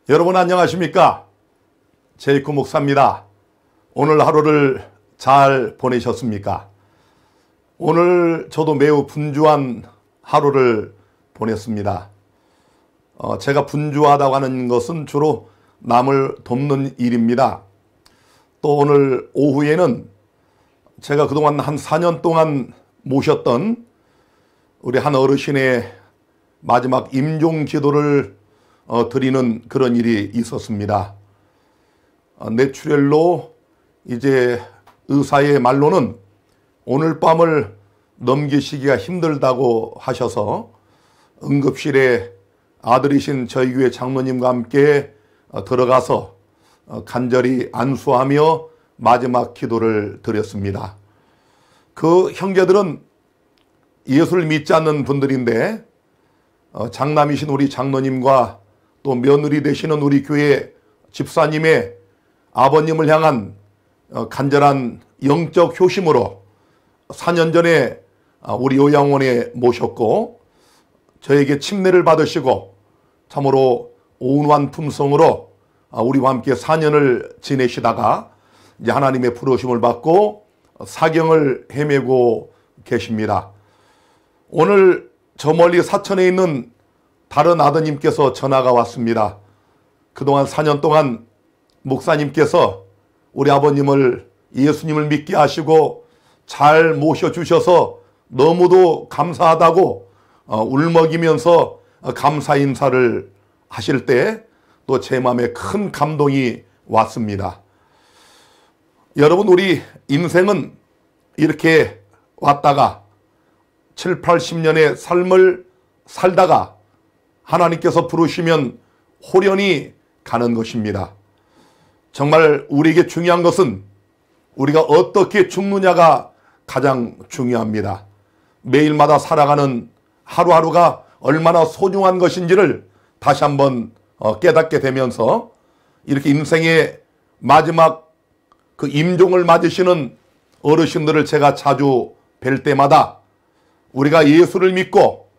여러분 안녕하십니까? 제이크 목사입니다. 오늘 하루를 잘 보내셨습니까? 오늘 저도 매우 분주한 하루를 보냈습니다. 제가 분주하다고 하는 것은 주로 남을 돕는 일입니다. 또 오늘 오후에는 제가 그동안 한 4년 동안 모셨던 우리 한 어르신의 마지막 임종 기도를 드리는 그런 일이 있었습니다. 뇌출혈로 이제 의사의 말로는 오늘 밤을 넘기시기가 힘들다고 하셔서 응급실에 아들이신 저희 교회 장로님과 함께 들어가서 간절히 안수하며 마지막 기도를 드렸습니다. 그 형제들은 예수를 믿지 않는 분들인데 장남이신 우리 장로님과 또 며느리 되시는 우리 교회 집사님의 아버님을 향한 간절한 영적 효심으로 4년 전에 우리 요양원에 모셨고 저에게 침례를 받으시고 참으로 온유한 품성으로 우리와 함께 4년을 지내시다가 이제 하나님의 부르심을 받고 사경을 헤매고 계십니다. 오늘 저 멀리 사천에 있는 다른 아드님께서 전화가 왔습니다. 그동안 4년 동안 목사님께서 우리 아버님을 예수님을 믿게 하시고 잘 모셔주셔서 너무도 감사하다고 울먹이면서 감사 인사를 하실 때 또 제 마음에 큰 감동이 왔습니다. 여러분, 우리 인생은 이렇게 왔다가 7, 80년의 삶을 살다가 하나님께서 부르시면 호련히 가는 것입니다. 정말 우리에게 중요한 것은 우리가 어떻게 죽느냐가 가장 중요합니다. 매일마다 살아가는 하루하루가 얼마나 소중한 것인지를 다시 한번 깨닫게 되면서 이렇게 인생의 마지막 그 임종을 맞으시는 어르신들을 제가 자주 뵐 때마다 우리가 예수를 믿고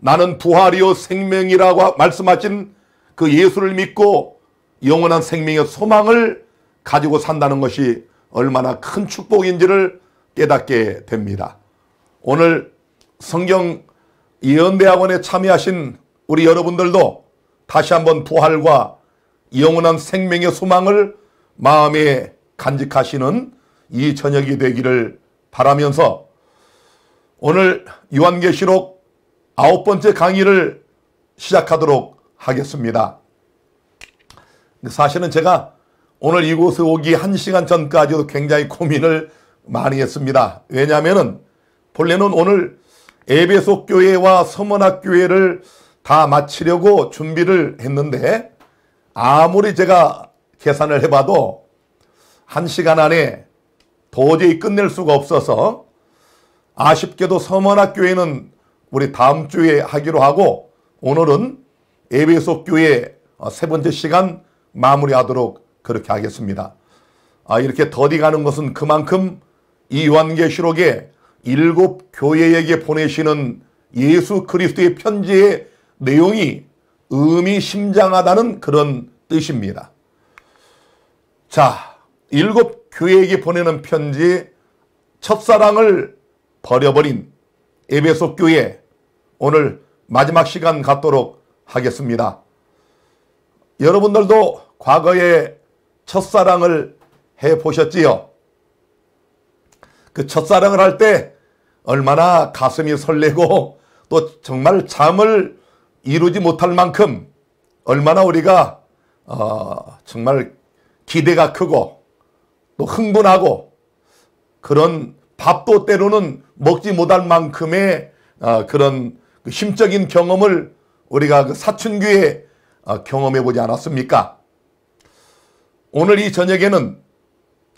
나는 부활이요 생명이라고 말씀하신 그 예수를 믿고 영원한 생명의 소망을 가지고 산다는 것이 얼마나 큰 축복인지를 깨닫게 됩니다. 오늘 성경 예언대학원에 참여하신 우리 여러분들도 다시 한번 부활과 영원한 생명의 소망을 마음에 간직하시는 이 저녁이 되기를 바라면서 오늘 요한계시록 9번째 강의를 시작하도록 하겠습니다. 사실은 제가 오늘 이곳에 오기 1시간 전까지도 굉장히 고민을 많이 했습니다. 왜냐하면 본래는 오늘 에베소 교회와 서머나 교회를 다 마치려고 준비를 했는데 아무리 제가 계산을 해봐도 1시간 안에 도저히 끝낼 수가 없어서 아쉽게도 서머나 교회는 우리 다음 주에 하기로 하고 오늘은 에베소 교회 3번째 시간 마무리하도록 그렇게 하겠습니다. 이렇게 더디 가는 것은 그만큼 이 요한계시록에 7 교회에게 보내시는 예수 그리스도의 편지의 내용이 의미심장하다는 그런 뜻입니다. 자, 7 교회에게 보내는 편지, 첫사랑을 버려버린 에베소 교회, 오늘 마지막 시간 갖도록 하겠습니다. 여러분들도 과거에 첫사랑을 해보셨지요? 그 첫사랑을 할 때 얼마나 가슴이 설레고 또 정말 잠을 이루지 못할 만큼 얼마나 우리가 정말 기대가 크고 또 흥분하고 그런 밥도 때로는 먹지 못할 만큼의 그런 심적인 경험을 우리가 그 사춘기에 경험해 보지 않았습니까? 오늘 이 저녁에는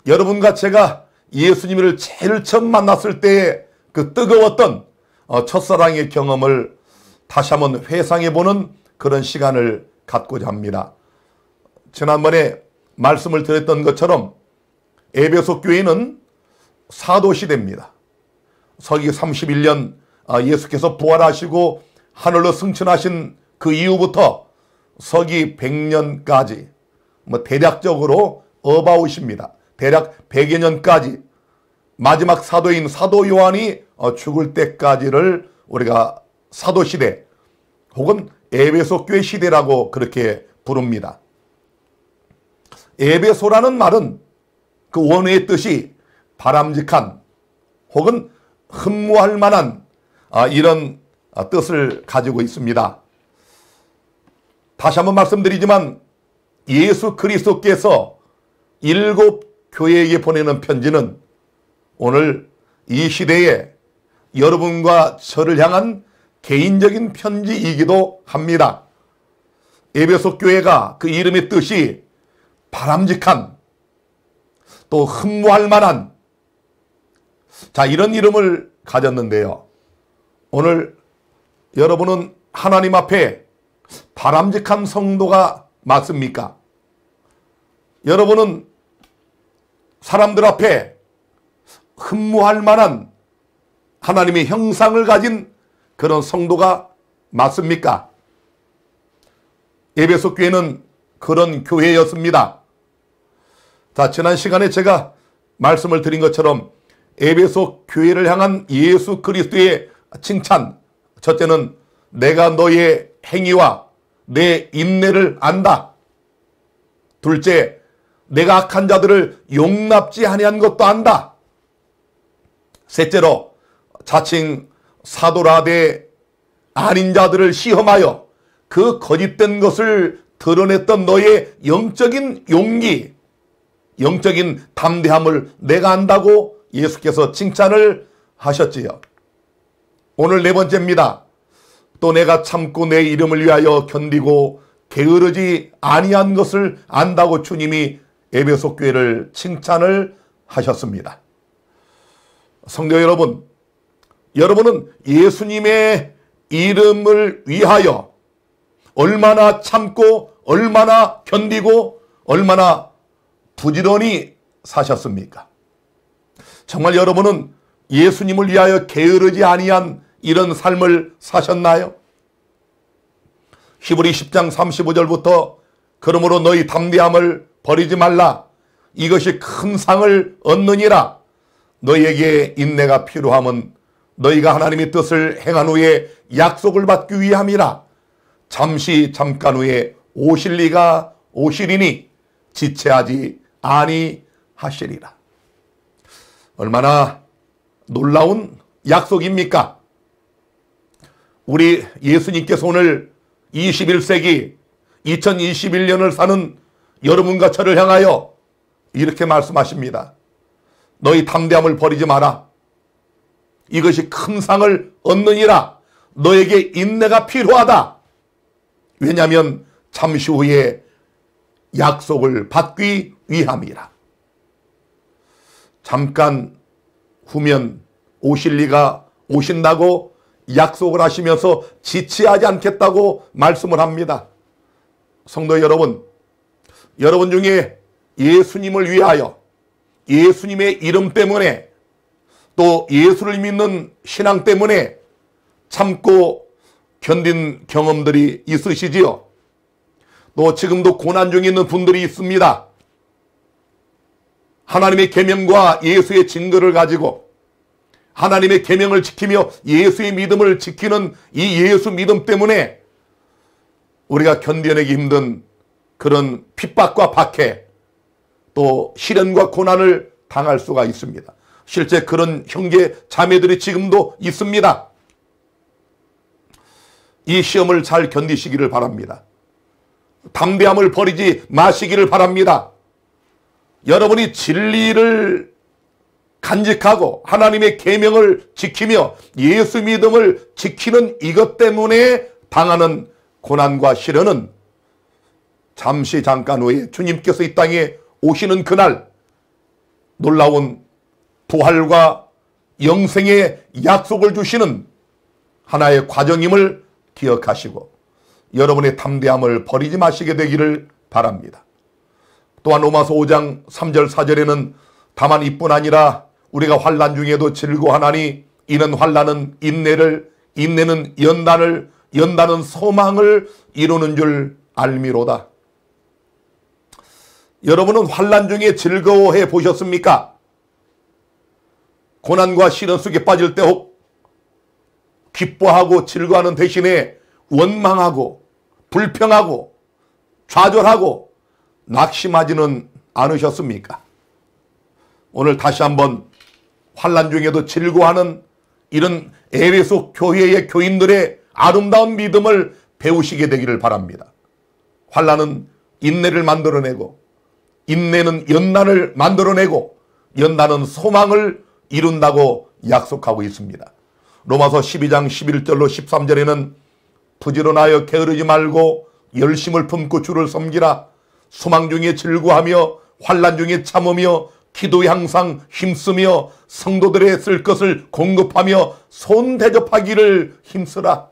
여러분과 제가 예수님을 제일 처음 만났을 때의 그 뜨거웠던 첫사랑의 경험을 다시 한번 회상해 보는 그런 시간을 갖고자 합니다. 지난번에 말씀을 드렸던 것처럼 에베소 교회는 사도시대입니다. 서기 31년 예수께서 부활하시고 하늘로 승천하신 그 이후부터 서기 100년까지 뭐 대략적으로 어바웃입니다. 대략 100여 년까지 마지막 사도인 사도 요한이 죽을 때까지를 우리가 사도시대 혹은 에베소 교회 시대라고 그렇게 부릅니다. 에베소라는 말은 그 원어의 뜻이 바람직한 혹은 흠모할 만한 이런 뜻을 가지고 있습니다. 다시 한번 말씀드리지만 예수 그리스도께서 7 교회에게 보내는 편지는 오늘 이 시대에 여러분과 저를 향한 개인적인 편지이기도 합니다. 에베소 교회가 그 이름의 뜻이 바람직한 또 흠모할 만한 이런 이름을 가졌는데요. 오늘 여러분은 하나님 앞에 바람직한 성도가 맞습니까? 여러분은 사람들 앞에 흠모할 만한 하나님의 형상을 가진 그런 성도가 맞습니까? 에베소 교회는 그런 교회였습니다. 지난 시간에 제가 말씀을 드린 것처럼 에베소 교회를 향한 예수 그리스도의 칭찬, 첫째는 내가 너의 행위와 내 인내를 안다. 둘째, 내가 악한 자들을 용납지 아니한 것도 안다. 셋째로 자칭 사도라되 아닌 자들을 시험하여 그 거짓된 것을 드러냈던 너의 영적인 용기, 영적인 담대함을 내가 안다고 예수께서 칭찬을 하셨지요. 오늘 네 번째입니다. 또 내가 참고 내 이름을 위하여 견디고 게으르지 아니한 것을 안다고 주님이 에베소 교회를 칭찬을 하셨습니다. 성도 여러분, 여러분은 예수님의 이름을 위하여 얼마나 참고 얼마나 견디고 얼마나 부지런히 사셨습니까? 정말 여러분은 예수님을 위하여 게으르지 아니한 이런 삶을 사셨나요? 히브리 10장 35절부터 그러므로 너희 담대함을 버리지 말라. 이것이 큰 상을 얻느니라. 너희에게 인내가 필요함은 너희가 하나님의 뜻을 행한 후에 약속을 받기 위함이라. 잠깐 후에 오실 이가 오시리니 지체하지 아니하시리라. 얼마나 놀라운 약속입니까? 우리 예수님께서 오늘 21세기 2021년을 사는 여러분과 저를 향하여 이렇게 말씀하십니다. 너희 담대함을 버리지 마라. 이것이 큰 상을 얻느니라. 너에게 인내가 필요하다. 왜냐하면 잠시 후에 약속을 받기 위함이라. 잠깐 후면 오실 이가 오신다고 약속을 하시면서 지체하지 않겠다고 말씀을 합니다. 성도 여러분, 여러분 중에 예수님을 위하여 예수님의 이름 때문에 또 예수를 믿는 신앙 때문에 참고 견딘 경험들이 있으시지요. 또 지금도 고난 중에 있는 분들이 있습니다. 하나님의 계명과 예수의 증거를 가지고 하나님의 계명을 지키며 예수의 믿음을 지키는 이 예수 믿음 때문에 우리가 견뎌내기 힘든 그런 핍박과 박해 또 시련과 고난을 당할 수가 있습니다. 실제 그런 형제 자매들이 지금도 있습니다. 이 시험을 잘 견디시기를 바랍니다. 담대함을 버리지 마시기를 바랍니다. 여러분이 진리를 간직하고 하나님의 계명을 지키며 예수 믿음을 지키는 이것 때문에 당하는 고난과 시련은 잠깐 후에 주님께서 이 땅에 오시는 그날 놀라운 부활과 영생의 약속을 주시는 하나의 과정임을 기억하시고 여러분의 담대함을 버리지 마시게 되기를 바랍니다. 또한 로마서 5장 3절 4절에는 다만 이뿐 아니라 우리가 환난 중에도 즐거워하나니 이는 환난은 인내를, 인내는 연단을, 연단은 소망을 이루는 줄 알미로다. 여러분은 환난 중에 즐거워해 보셨습니까? 고난과 시련 속에 빠질 때 혹 기뻐하고 즐거워하는 대신에 원망하고 불평하고 좌절하고 낙심하지는 않으셨습니까? 오늘 다시 한번 환난 중에도 즐거워하는 이런 에베소 교회의 교인들의 아름다운 믿음을 배우시게 되기를 바랍니다. 환난은 인내를 만들어내고, 인내는 연단을 만들어내고, 연단은 소망을 이룬다고 약속하고 있습니다. 로마서 12장 11절로 13절에는 부지런하여 게으르지 말고 열심을 품고 주를 섬기라. 소망 중에 즐거워하며 환난 중에 참으며 기도에 항상 힘쓰며 성도들의 쓸 것을 공급하며 손 대접하기를 힘쓰라.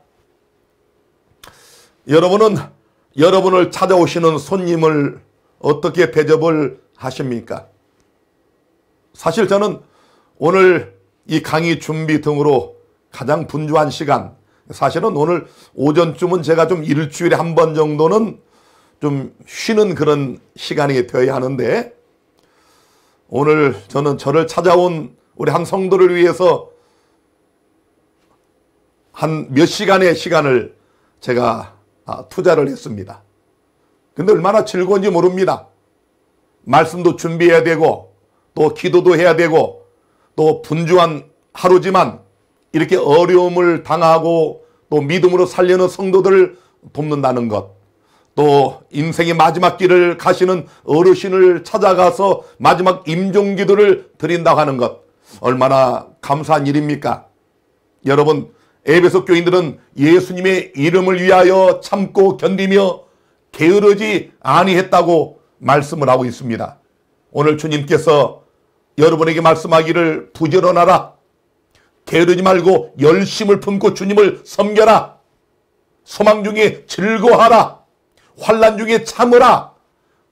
여러분은 여러분을 찾아오시는 손님을 어떻게 대접을 하십니까? 사실 저는 오늘 이 강의 준비 등으로 가장 분주한 시간, 사실은 오늘 오전쯤은 제가 좀 일주일에 한 번 정도는 좀 쉬는 그런 시간이 되어야 하는데, 오늘 저는 저를 찾아온 우리 한 성도를 위해서 한 몇 시간의 시간을 제가 투자를 했습니다. 근데 얼마나 즐거운지 모릅니다. 말씀도 준비해야 되고 또 기도도 해야 되고 또 분주한 하루지만 이렇게 어려움을 당하고 또 믿음으로 살려는 성도들을 돕는다는 것, 또 인생의 마지막 길을 가시는 어르신을 찾아가서 마지막 임종기도를 드린다고 하는 것, 얼마나 감사한 일입니까? 여러분, 에베소 교인들은 예수님의 이름을 위하여 참고 견디며 게으르지 아니했다고 말씀을 하고 있습니다. 오늘 주님께서 여러분에게 말씀하기를 부지런하라, 게으르지 말고 열심을 품고 주님을 섬겨라, 소망 중에 즐거워하라, 환난 중에 참으라,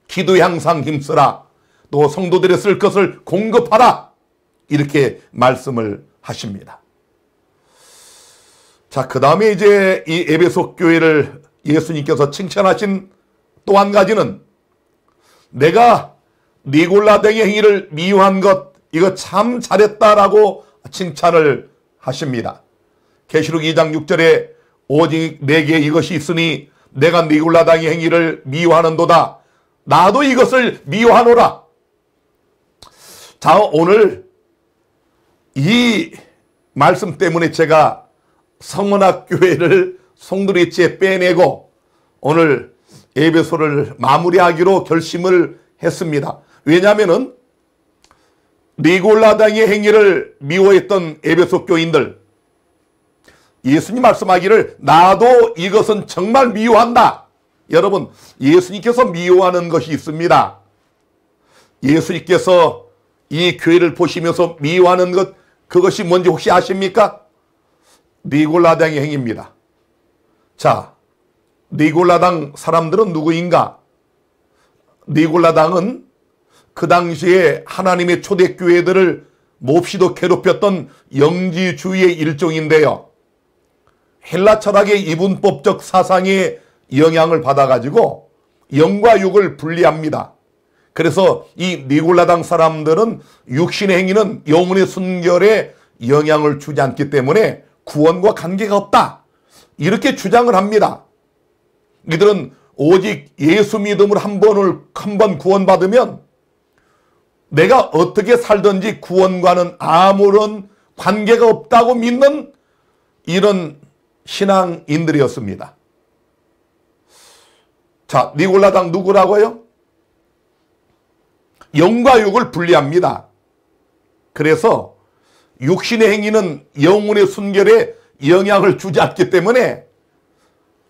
기도에 항상 힘쓰라, 또 성도들의 쓸 것을 공급하라, 이렇게 말씀을 하십니다. 자, 그 다음에 이제 이 에베소 교회를 예수님께서 칭찬하신 또 한 가지는, 내가 니골라당의 행위를 미워한 것, 이거 참 잘했다라고 칭찬을 하십니다. 계시록 2장 6절에 오직 내게 이것이 있으니 내가 니골라당의 행위를 미워하는도다. 나도 이것을 미워하노라. 자, 오늘 이 말씀 때문에 제가 성원학교회를 송두리째 빼내고 오늘 에베소를 마무리하기로 결심을 했습니다. 왜냐하면은 니골라당의 행위를 미워했던 에베소 교인들, 예수님 말씀하기를 나도 이것은 정말 미워한다. 여러분, 예수님께서 미워하는 것이 있습니다. 예수님께서 이 교회를 보시면서 미워하는 것, 그것이 뭔지 혹시 아십니까? 니골라당의 행위입니다. 자, 니골라당 사람들은 누구인가? 니골라당은 그 당시에 하나님의 초대교회들을 몹시도 괴롭혔던 영지주의의 일종인데요. 헬라 철학의 이분법적 사상에 영향을 받아가지고 영과 육을 분리합니다. 그래서 이 니골라당 사람들은 육신의 행위는 영혼의 순결에 영향을 주지 않기 때문에 구원과 관계가 없다, 이렇게 주장을 합니다. 이들은 오직 예수 믿음으로 한 번 구원받으면 내가 어떻게 살든지 구원과는 아무런 관계가 없다고 믿는 이런 신앙인들이었습니다. 자, 니골라당 누구라고요? 영과 육을 분리합니다. 그래서 육신의 행위는 영혼의 순결에 영향을 주지 않기 때문에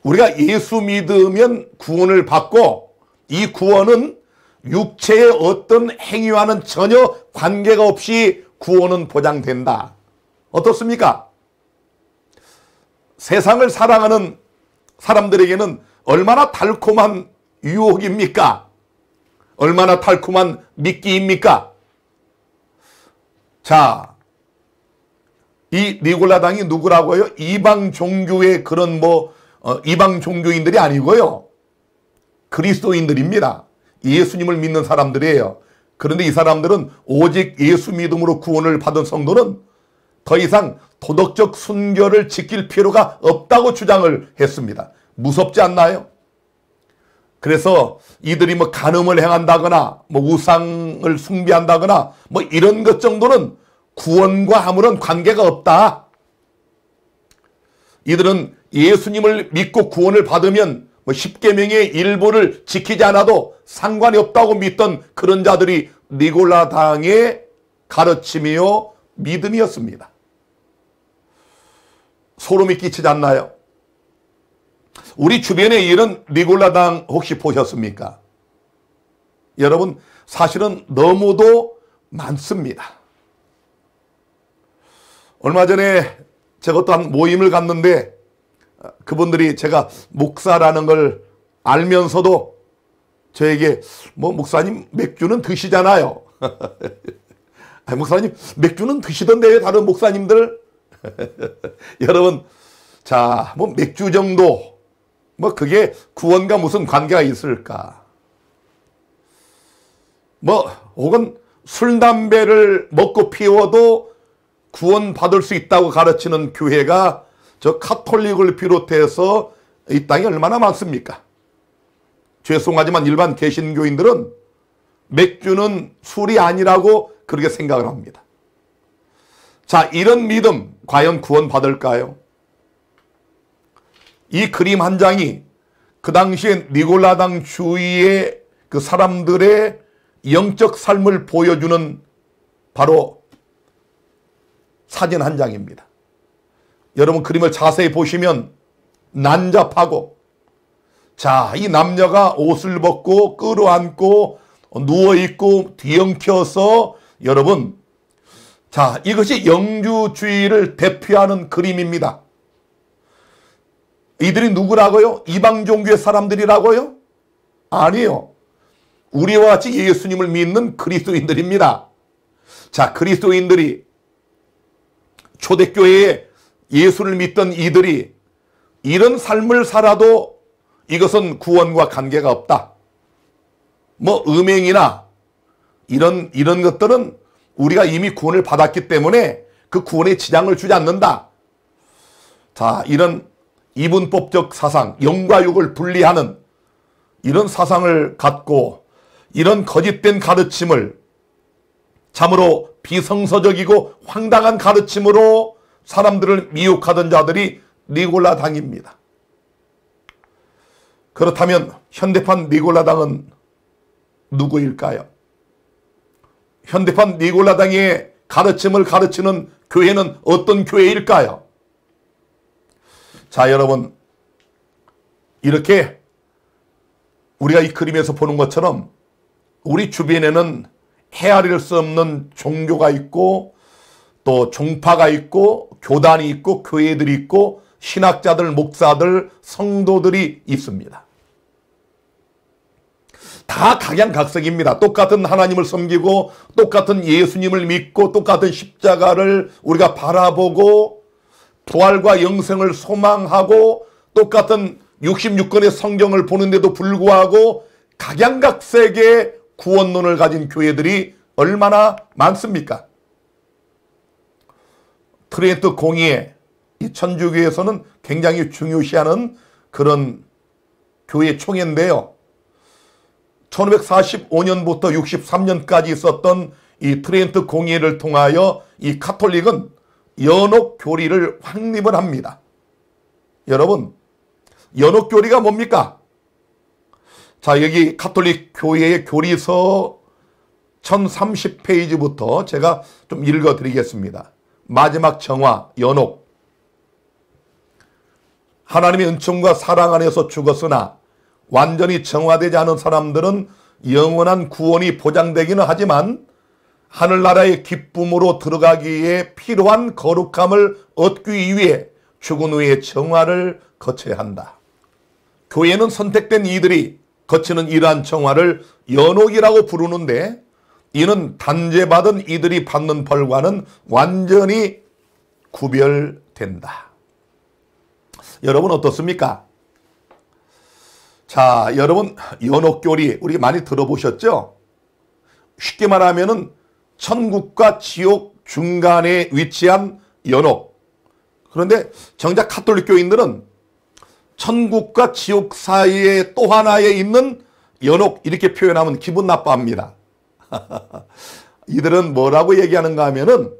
우리가 예수 믿으면 구원을 받고, 이 구원은 육체의 어떤 행위와는 전혀 관계가 없이 구원은 보장된다. 어떻습니까? 세상을 사랑하는 사람들에게는 얼마나 달콤한 유혹입니까? 얼마나 달콤한 미끼입니까? 자, 이 니골라당이 누구라고요? 이방 종교의 그런 이방 종교인들이 아니고요. 그리스도인들입니다. 예수님을 믿는 사람들이에요. 그런데 이 사람들은 오직 예수 믿음으로 구원을 받은 성도는 더 이상 도덕적 순결을 지킬 필요가 없다고 주장을 했습니다. 무섭지 않나요? 그래서 이들이 뭐 간음을 행한다거나 뭐 우상을 숭배한다거나 뭐 이런 것 정도는 구원과 아무런 관계가 없다. 이들은 예수님을 믿고 구원을 받으면 뭐 십계명의 일부를 지키지 않아도 상관이 없다고 믿던 그런 자들이 니골라당의 가르침이요 믿음이었습니다. 소름이 끼치지 않나요? 우리 주변에 이런 니골라당 혹시 보셨습니까? 여러분, 사실은 너무도 많습니다. 얼마 전에 제가 또한 모임을 갔는데 그분들이 제가 목사라는 걸 알면서도 저에게 뭐 목사님 맥주는 드시잖아요. 목사님 맥주는 드시던데요, 다른 목사님들? 여러분, 자, 뭐 맥주 정도, 뭐 그게 구원과 무슨 관계가 있을까? 뭐 혹은 술, 담배를 먹고 피워도 구원받을 수 있다고 가르치는 교회가 저 카톨릭을 비롯해서 이 땅에 얼마나 많습니까? 죄송하지만 일반 개신교인들은 맥주는 술이 아니라고 그렇게 생각을 합니다. 자, 이런 믿음 과연 구원받을까요? 이 그림 한 장이 그 당시에 니골라당 주위의 그 사람들의 영적 삶을 보여주는 바로 사진 한 장입니다. 여러분, 그림을 자세히 보시면 난잡하고, 자, 이 남녀가 옷을 벗고 끌어안고 누워있고 뒤엉켜서, 여러분, 자, 이것이 영주주의를 대표하는 그림입니다. 이들이 누구라고요? 이방 종교의 사람들이라고요? 아니요. 우리와 같이 예수님을 믿는 그리스도인들입니다. 자, 그리스도인들이 초대교회에 예수를 믿던 이들이 이런 삶을 살아도 이것은 구원과 관계가 없다. 뭐 음행이나 이런 것들은 우리가 이미 구원을 받았기 때문에 그 구원에 지장을 주지 않는다. 자, 이런 이분법적 사상, 영과 육을 분리하는 이런 사상을 갖고 이런 거짓된 가르침을, 참으로 비성서적이고 황당한 가르침으로 사람들을 미혹하던 자들이 니골라당입니다. 그렇다면 현대판 니골라당은 누구일까요? 현대판 니골라당의 가르침을 가르치는 교회는 어떤 교회일까요? 자, 여러분, 이렇게 우리가 이 그림에서 보는 것처럼 우리 주변에는 헤아릴 수 없는 종교가 있고 또 종파가 있고 교단이 있고 교회들이 있고 신학자들, 목사들, 성도들이 있습니다. 다 각양각색입니다. 똑같은 하나님을 섬기고 똑같은 예수님을 믿고 똑같은 십자가를 우리가 바라보고 부활과 영생을 소망하고 똑같은 66권의 성경을 보는데도 불구하고 각양각색의 구원론을 가진 교회들이 얼마나 많습니까? 트렌트 공의회, 이 천주교에서는 굉장히 중요시하는 그런 교회 총회인데요. 1545년부터 63년까지 있었던 이 트렌트 공의회를 통하여 이 카톨릭은 연옥교리를 확립을 합니다. 여러분, 연옥교리가 뭡니까? 자, 여기 카톨릭 교회의 교리서 1030페이지부터 제가 좀 읽어드리겠습니다. 마지막 정화, 연옥. 하나님의 은총과 사랑 안에서 죽었으나 완전히 정화되지 않은 사람들은 영원한 구원이 보장되기는 하지만 하늘나라의 기쁨으로 들어가기에 필요한 거룩함을 얻기 위해 죽은 후에 정화를 거쳐야 한다. 교회는 선택된 이들이 거치는 이러한 정화를 연옥이라고 부르는데, 이는 단죄받은 이들이 받는 벌과는 완전히 구별된다. 여러분 어떻습니까? 자, 여러분, 연옥교리 우리 많이 들어보셨죠? 쉽게 말하면은 천국과 지옥 중간에 위치한 연옥. 그런데 정작 가톨릭 교인들은 천국과 지옥 사이에 또 하나에 있는 연옥 이렇게 표현하면 기분 나빠합니다. 이들은 뭐라고 얘기하는가 하면은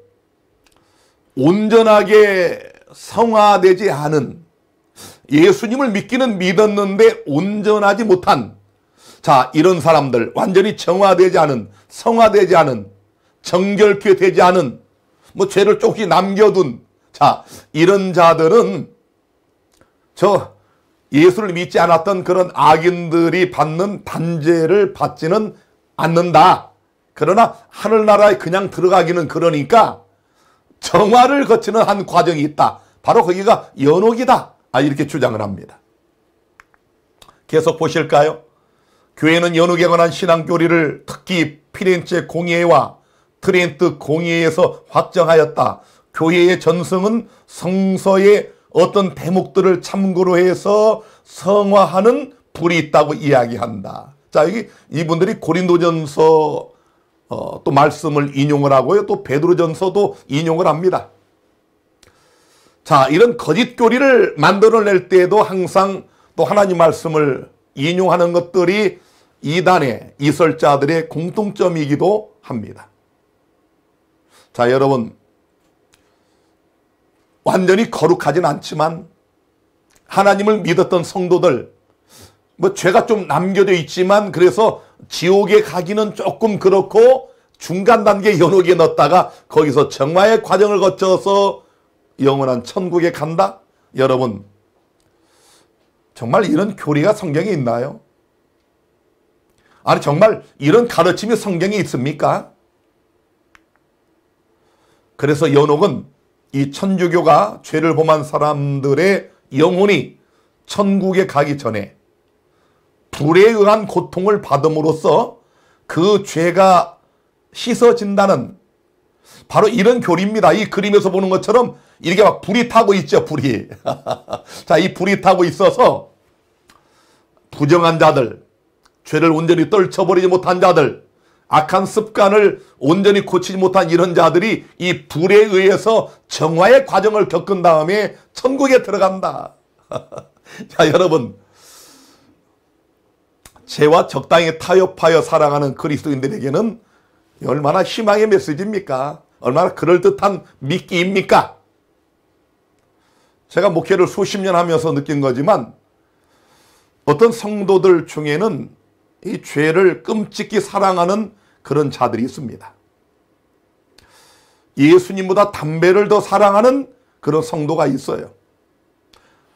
온전하게 성화되지 않은, 예수님을 믿기는 믿었는데 온전하지 못한, 자, 이런 사람들, 완전히 정화되지 않은, 성화되지 않은, 정결케 되지 않은, 뭐 죄를 조금씩 남겨둔, 자, 이런 자들은 저 예수를 믿지 않았던 그런 악인들이 받는 단죄를 받지는 않는다. 그러나 하늘나라에 그냥 들어가기는 그러니까 정화를 거치는 한 과정이 있다. 바로 거기가 연옥이다. 이렇게 주장을 합니다. 계속 보실까요? 교회는 연옥에 관한 신앙교리를 특히 피렌체 공예와 트렌트 공예에서 확정하였다. 교회의 전승은 성서의 어떤 대목들을 참고로 해서 성화하는 불이 있다고 이야기한다. 자, 여기 이분들이 고린도전서 또 말씀을 인용을 하고요. 또 베드로전서도 인용을 합니다. 자, 이런 거짓 교리를 만들어낼 때에도 항상 또 하나님 말씀을 인용하는 것들이 이단의 이설자들의 공통점이기도 합니다. 자, 여러분, 완전히 거룩하진 않지만 하나님을 믿었던 성도들, 뭐 죄가 좀 남겨져 있지만 그래서 지옥에 가기는 조금 그렇고 중간 단계 연옥에 넣었다가 거기서 정화의 과정을 거쳐서 영원한 천국에 간다? 여러분, 정말 이런 교리가 성경에 있나요? 아니, 정말 이런 가르침이 성경에 있습니까? 그래서 연옥은 이 천주교가 죄를 범한 사람들의 영혼이 천국에 가기 전에 불에 의한 고통을 받음으로써 그 죄가 씻어진다는 바로 이런 교리입니다. 이 그림에서 보는 것처럼 이렇게 막 불이 타고 있죠, 불이. 자, 이 불이 타고 있어서 부정한 자들, 죄를 온전히 떨쳐버리지 못한 자들, 악한 습관을 온전히 고치지 못한 이런 자들이 이 불에 의해서 정화의 과정을 겪은 다음에 천국에 들어간다. 자, 여러분, 죄와 적당히 타협하여 살아가는 그리스도인들에게는 얼마나 희망의 메시지입니까? 얼마나 그럴듯한 미끼입니까? 제가 목회를 수십 년 하면서 느낀 거지만 어떤 성도들 중에는 이 죄를 끔찍히 사랑하는 그런 자들이 있습니다. 예수님보다 담배를 더 사랑하는 그런 성도가 있어요.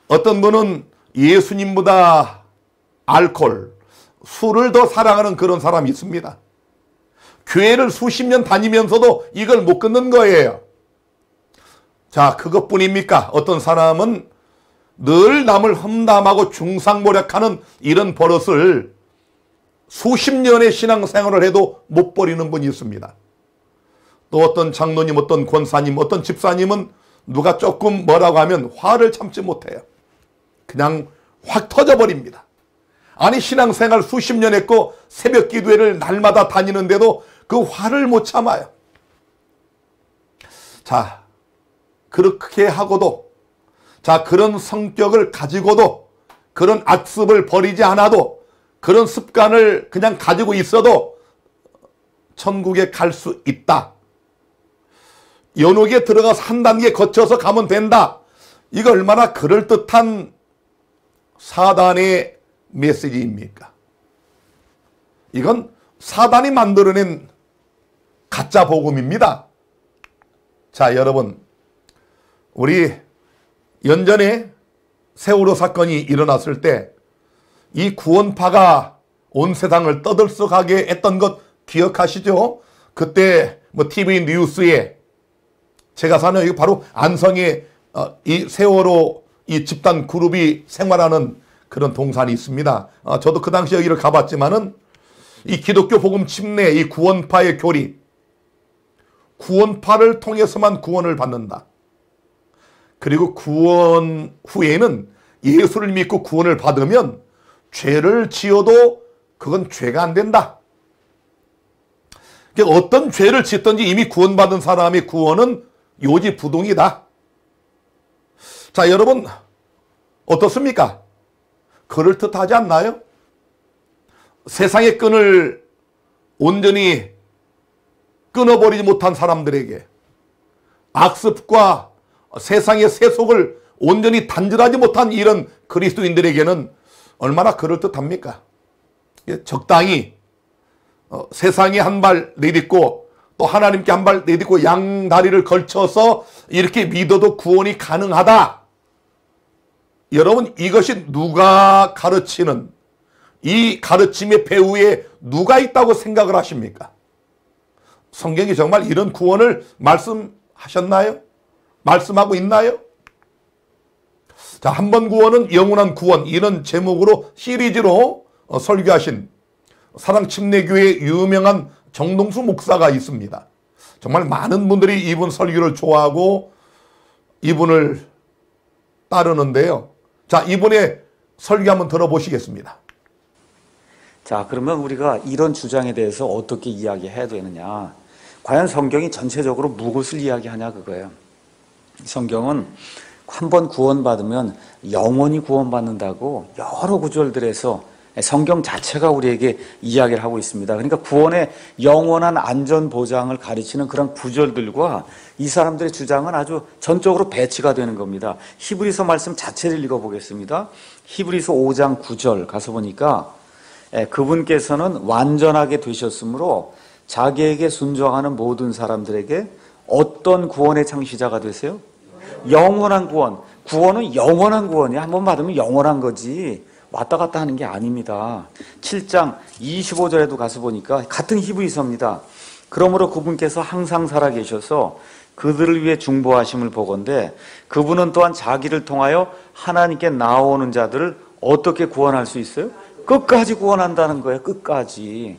어떤 분은 예수님보다 알코올, 술을 더 사랑하는 그런 사람이 있습니다. 교회를 수십 년 다니면서도 이걸 못 끊는 거예요. 자, 그것뿐입니까? 어떤 사람은 늘 남을 험담하고 중상모략하는 이런 버릇을 수십 년의 신앙생활을 해도 못 버리는 분이 있습니다. 또 어떤 장로님, 어떤 권사님, 어떤 집사님은 누가 조금 뭐라고 하면 화를 참지 못해요. 그냥 확 터져버립니다. 아니, 신앙생활 수십 년 했고 새벽 기도회를 날마다 다니는데도 그 화를 못 참아요. 자, 그렇게 하고도, 자, 그런 성격을 가지고도, 그런 악습을 버리지 않아도, 그런 습관을 그냥 가지고 있어도 천국에 갈 수 있다. 연옥에 들어가서 한 단계 거쳐서 가면 된다. 이거 얼마나 그럴듯한 사단의 메시지입니까? 이건 사단이 만들어낸 가짜 복음입니다. 자, 여러분, 우리 연전에 세월호 사건이 일어났을 때 이 구원파가 온 세상을 떠들썩하게 했던 것 기억하시죠? 그때 뭐 TV 뉴스에, 제가 사는 여기 바로 안성에 이 세월호 이 집단 그룹이 생활하는 그런 동산이 있습니다. 저도 그 당시 여기를 가봤지만은 이 기독교 복음 침례, 이 구원파의 교리, 구원파를 통해서만 구원을 받는다. 그리고 구원 후에는 예수를 믿고 구원을 받으면 죄를 지어도 그건 죄가 안 된다. 그러니까 어떤 죄를 짓든지 이미 구원받은 사람의 구원은 요지부동이다. 자, 여러분 어떻습니까? 그럴듯하지 않나요? 세상의 끈을 온전히 끊어버리지 못한 사람들에게, 악습과 세상의 세속을 온전히 단절하지 못한 이런 그리스도인들에게는 얼마나 그럴듯합니까? 적당히 세상에 한 발 내딛고 또 하나님께 한 발 내딛고 양다리를 걸쳐서 이렇게 믿어도 구원이 가능하다. 여러분, 이것이 누가 가르치는, 이 가르침의 배후에 누가 있다고 생각을 하십니까? 성경이 정말 이런 구원을 말씀하셨나요? 말씀하고 있나요? 자, 한 번 구원은 영원한 구원, 이런 제목으로 시리즈로 설교하신 사랑침례교회의 유명한 정동수 목사가 있습니다. 정말 많은 분들이 이분 설교를 좋아하고 이분을 따르는데요. 자, 이분의 설교 한번 들어보시겠습니다. 자, 그러면 우리가 이런 주장에 대해서 어떻게 이야기해야 되느냐? 과연 성경이 전체적으로 무엇을 이야기하냐 그거예요. 성경은 한 번 구원받으면 영원히 구원받는다고 여러 구절들에서 성경 자체가 우리에게 이야기를 하고 있습니다. 그러니까 구원의 영원한 안전 보장을 가르치는 그런 구절들과 이 사람들의 주장은 아주 전적으로 배치가 되는 겁니다. 히브리서 말씀 자체를 읽어보겠습니다. 히브리서 5장 9절 가서 보니까 그분께서는 완전하게 되셨으므로 자기에게 순종하는 모든 사람들에게 어떤 구원의 창시자가 되세요? 영원한 구원. 구원은 영원한 구원이야. 한 번 받으면 영원한 거지 왔다 갔다 하는 게 아닙니다. 7장 25절에도 가서 보니까 같은 히브리서입니다. 그러므로 그분께서 항상 살아계셔서 그들을 위해 중보하심을 보건대 그분은 또한 자기를 통하여 하나님께 나오는 자들을 어떻게 구원할 수 있어요? 끝까지 구원한다는 거예요. 끝까지.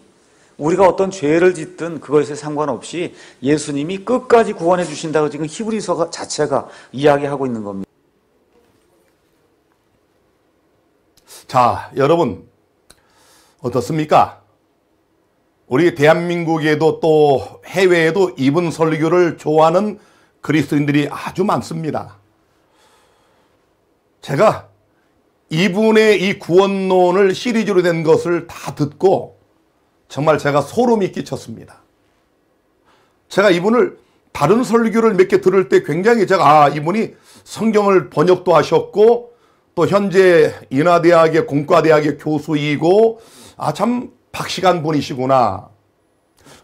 우리가 어떤 죄를 짓든 그것에 상관없이 예수님이 끝까지 구원해 주신다고 지금 히브리서 자체가 이야기하고 있는 겁니다. 자, 여러분 어떻습니까? 우리 대한민국에도 또 해외에도 이분 설교를 좋아하는 그리스도인들이 아주 많습니다. 제가 이분의 이 구원론을 시리즈로 된 것을 다 듣고 정말 제가 소름이 끼쳤습니다. 제가 이분을 다른 설교를 몇 개 들을 때 굉장히 제가 이분이 성경을 번역도 하셨고 또 현재 인하대학의 공과대학의 교수이고 참 박식한 분이시구나.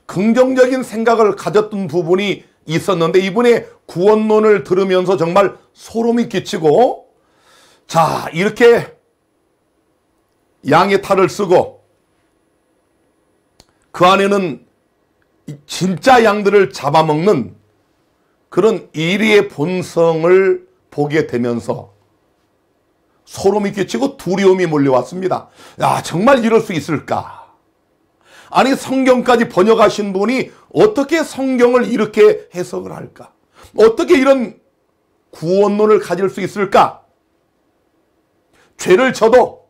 긍정적인 생각을 가졌던 부분이 있었는데 이분의 구원론을 들으면서 정말 소름이 끼치고 자, 이렇게 양의 탈을 쓰고 그 안에는 진짜 양들을 잡아먹는 그런 이리의 본성을 보게 되면서 소름이 끼치고 두려움이 몰려왔습니다. 야, 정말 이럴 수 있을까? 아니, 성경까지 번역하신 분이 어떻게 성경을 이렇게 해석을 할까? 어떻게 이런 구원론을 가질 수 있을까? 죄를 져도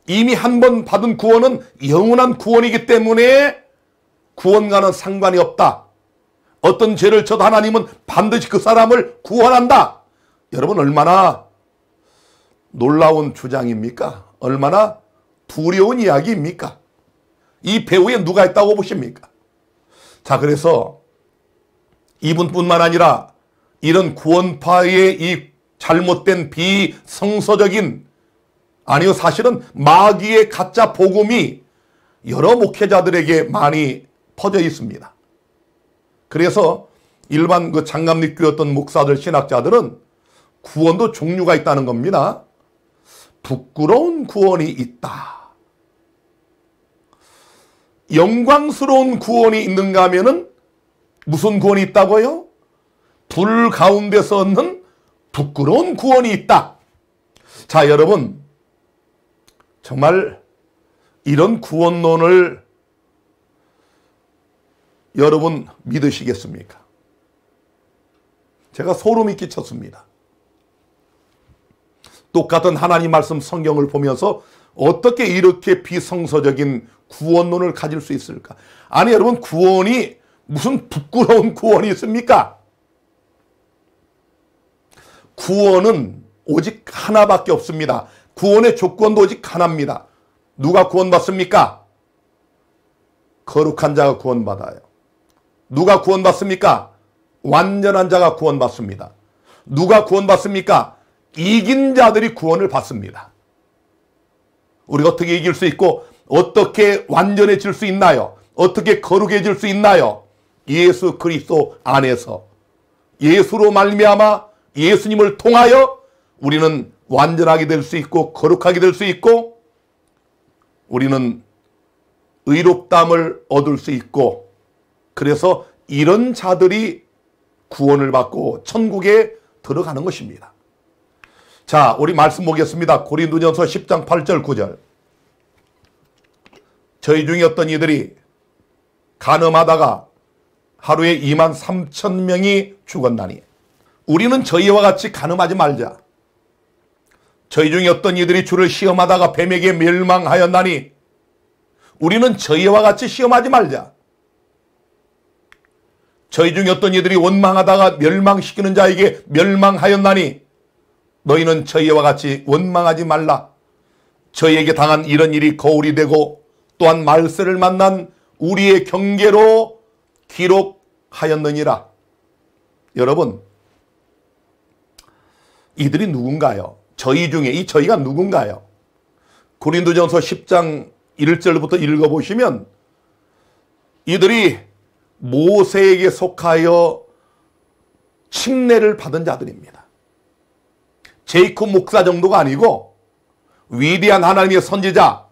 이미 한 번 받은 구원은 영원한 구원이기 때문에 구원과는 상관이 없다. 어떤 죄를 져도 하나님은 반드시 그 사람을 구원한다. 여러분, 얼마나 놀라운 주장입니까? 얼마나 두려운 이야기입니까? 이 배후에 누가 있다고 보십니까? 자, 그래서 이분뿐만 아니라 이런 구원파의 이 잘못된 비성서적인, 아니요, 사실은 마귀의 가짜 복음이 여러 목회자들에게 많이 퍼져 있습니다. 그래서 일반 그 장감립교였던 목사들, 신학자들은 구원도 종류가 있다는 겁니다. 부끄러운 구원이 있다. 영광스러운 구원이 있는가 하면은 무슨 구원이 있다고요? 불 가운데서 얻는 부끄러운 구원이 있다. 자, 여러분, 정말 이런 구원론을 여러분 믿으시겠습니까? 제가 소름이 끼쳤습니다. 똑같은 하나님 말씀 성경을 보면서 어떻게 이렇게 비성서적인 구원론을 가질 수 있을까? 아니 여러분, 구원이 무슨 부끄러운 구원이 있습니까? 구원은 오직 하나밖에 없습니다. 구원의 조건도 오직 하나입니다. 누가 구원받습니까? 거룩한 자가 구원받아요. 누가 구원받습니까? 완전한 자가 구원받습니다. 누가 구원받습니까? 이긴 자들이 구원을 받습니다. 우리가 어떻게 이길 수 있고 어떻게 완전해질 수 있나요? 어떻게 거룩해질 수 있나요? 예수 그리스도 안에서, 예수로 말미암아 예수님을 통하여 우리는 완전하게 될 수 있고 거룩하게 될 수 있고 우리는 의롭다함을 얻을 수 있고, 그래서 이런 자들이 구원을 받고 천국에 들어가는 것입니다. 자, 우리 말씀 보겠습니다. 고린도전서 10장 8절 9절. 저희 중에 어떤 이들이 간음하다가 하루에 2만 3천 명이 죽었나니 우리는 저희와 같이 간음하지 말자. 저희 중에 어떤 이들이 주를 시험하다가 뱀에게 멸망하였나니 우리는 저희와 같이 시험하지 말자. 저희 중에 어떤 이들이 원망하다가 멸망시키는 자에게 멸망하였나니 너희는 저희와 같이 원망하지 말라. 저희에게 당한 이런 일이 거울이 되고 또한 말세를 만난 우리의 경계로 기록하였느니라. 여러분, 이들이 누군가요? 저희 중에 이 저희가 누군가요? 고린도전서 10장 1절부터 읽어보시면 이들이 모세에게 속하여 칙례를 받은 자들입니다. 제이콥 목사 정도가 아니고 위대한 하나님의 선지자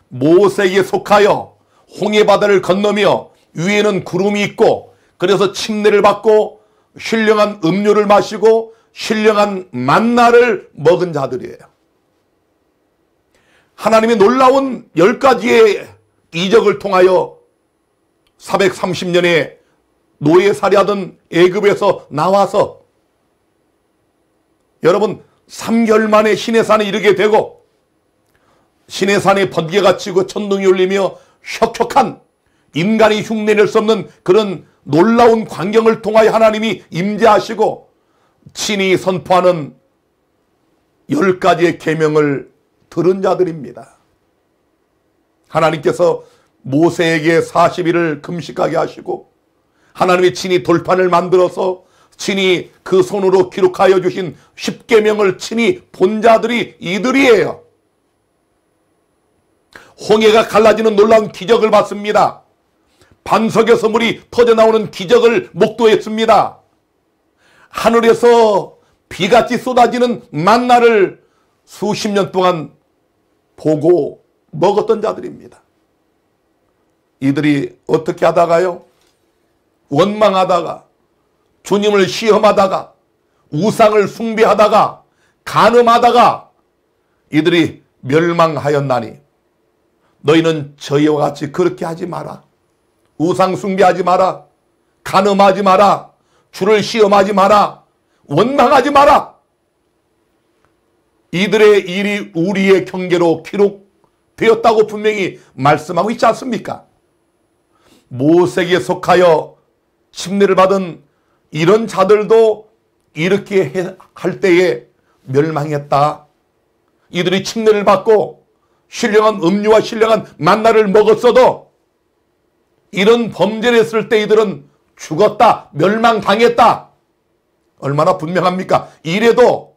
모세에게 속하여 홍해바다를 건너며 위에는 구름이 있고 그래서 칙례를 받고 신령한 음료를 마시고 신령한 만나를 먹은 자들이에요. 하나님의 놀라운 10가지의 이적을 통하여 430년에 노예살이하던 애굽에서 나와서 여러분 3개월 만에 시내산에 이르게 되고 시내산에 번개가 치고 천둥이 울리며 혁혁한 인간이 흉내낼 수 없는 그런 놀라운 광경을 통하여 하나님이 임재하시고 친히 선포하는 10가지의 계명을 들은 자들입니다. 하나님께서 모세에게 40일을 금식하게 하시고 하나님이 친히 돌판을 만들어서 친히 그 손으로 기록하여 주신 10계명을 친히 본 자들이 이들이에요. 홍해가 갈라지는 놀라운 기적을 봤습니다. 반석에서 물이 터져나오는 기적을 목도했습니다. 하늘에서 비같이 쏟아지는 만나를 수십 년 동안 보고 먹었던 자들입니다. 이들이 어떻게 하다가요? 원망하다가 주님을 시험하다가 우상을 숭배하다가 간음하다가 이들이 멸망하였나니 너희는 저희와 같이 그렇게 하지 마라. 우상 숭배하지 마라. 간음하지 마라. 주를 시험하지 마라. 원망하지 마라. 이들의 일이 우리의 경계로 기록되었다고 분명히 말씀하고 있지 않습니까? 모세에게 속하여 침례를 받은 이런 자들도 이렇게 할 때에 멸망했다. 이들이 침례를 받고 신령한 음료와 신령한 만나를 먹었어도 이런 범죄를 했을 때 이들은 죽었다, 멸망당했다. 얼마나 분명합니까? 이래도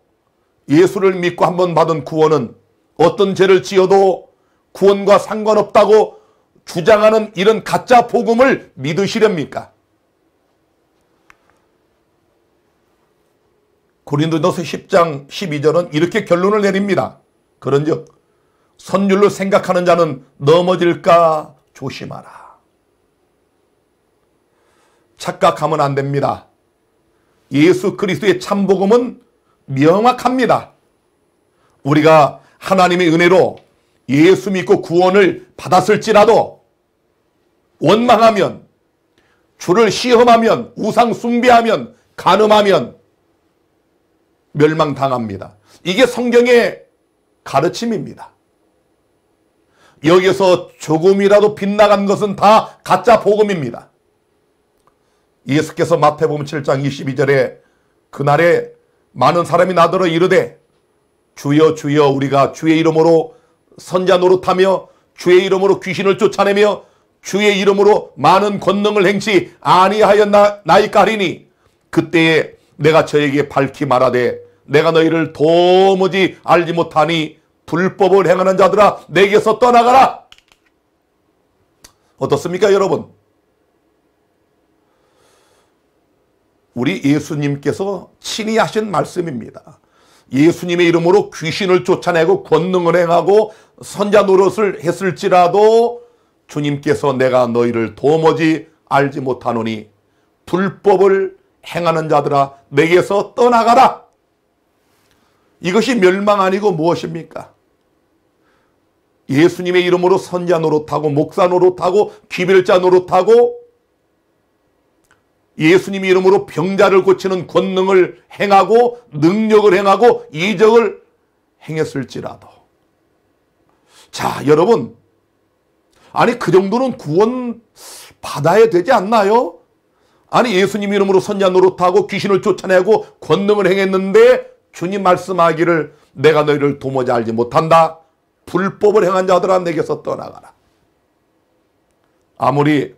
예수를 믿고 한번 받은 구원은 어떤 죄를 지어도 구원과 상관없다고 주장하는 이런 가짜 복음을 믿으시렵니까? 고린도전서 10장 12절은 이렇게 결론을 내립니다. 그런즉 선율로 생각하는 자는 넘어질까 조심하라. 착각하면 안 됩니다. 예수 그리스도의 참복음은 명확합니다. 우리가 하나님의 은혜로 예수 믿고 구원을 받았을지라도 원망하면, 주를 시험하면, 우상 숭배하면, 간음하면 멸망당합니다. 이게 성경의 가르침입니다. 여기서 조금이라도 빗나간 것은 다 가짜 복음입니다. 예수께서 마태복음 7장 22절에 그날에 많은 사람이 나더러 이르되 주여 주여 우리가 주의 이름으로 선자 노릇하며 주의 이름으로 귀신을 쫓아내며 주의 이름으로 많은 권능을 행치 아니하였나이까 하리니 그때에 내가 저에게 밝히 말하되 내가 너희를 도무지 알지 못하니 불법을 행하는 자들아 내게서 떠나가라. 어떻습니까 여러분? 우리 예수님께서 친히 하신 말씀입니다. 예수님의 이름으로 귀신을 쫓아내고 권능을 행하고 선자 노릇을 했을지라도 주님께서 내가 너희를 도무지 알지 못하노니 불법을 행하는 자들아 내게서 떠나가라. 이것이 멸망 아니고 무엇입니까? 예수님의 이름으로 선자 노릇하고 목사 노릇하고 기별자 노릇하고 예수님 이름으로 병자를 고치는 권능을 행하고 능력을 행하고 이적을 행했을지라도 자 여러분 아니 그 정도는 구원 받아야 되지 않나요? 아니 예수님 이름으로 선자 노릇하고 귀신을 쫓아내고 권능을 행했는데 주님 말씀하기를 내가 너희를 도무지 알지 못한다. 불법을 행한 자들아 내게서 떠나가라. 아무리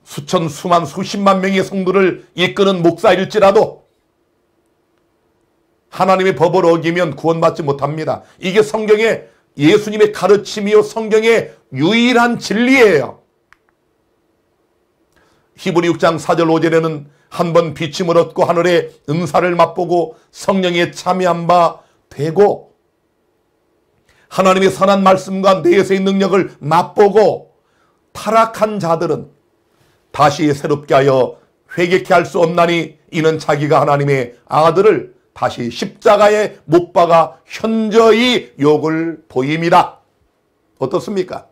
수천 수만 수십만 명의 성도를 이끄는 목사일지라도 하나님의 법을 어기면 구원받지 못합니다. 이게 성경의 예수님의 가르침이요 성경의 유일한 진리예요. 히브리 6장 4절 5절에는 한 번 비침을 얻고 하늘의 은사를 맛보고 성령에 참여한 바 되고 하나님의 선한 말씀과 내세의 능력을 맛보고 타락한 자들은 다시 새롭게 하여 회개케 할 수 없나니 이는 자기가 하나님의 아들을 다시 십자가에 못 박아 현저히 욕을 보입니다. 어떻습니까?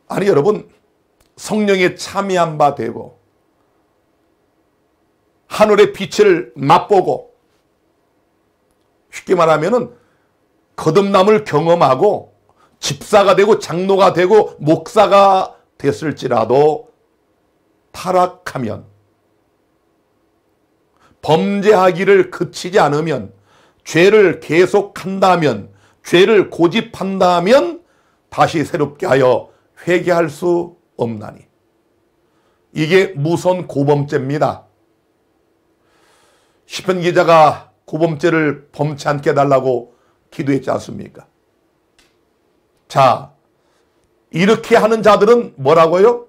아니 여러분 성령에 참여한 바 되고 하늘의 빛을 맛보고 쉽게 말하면은 거듭남을 경험하고 집사가 되고 장로가 되고 목사가 됐을지라도 타락하면 범죄하기를 그치지 않으면 죄를 계속한다면 죄를 고집한다면 다시 새롭게 하여 회개할 수 없나니 이게 무선 고범죄입니다. 시편 기자가 고범죄를 범치 않게 해달라고 기도했지 않습니까? 자 이렇게 하는 자들은 뭐라고요?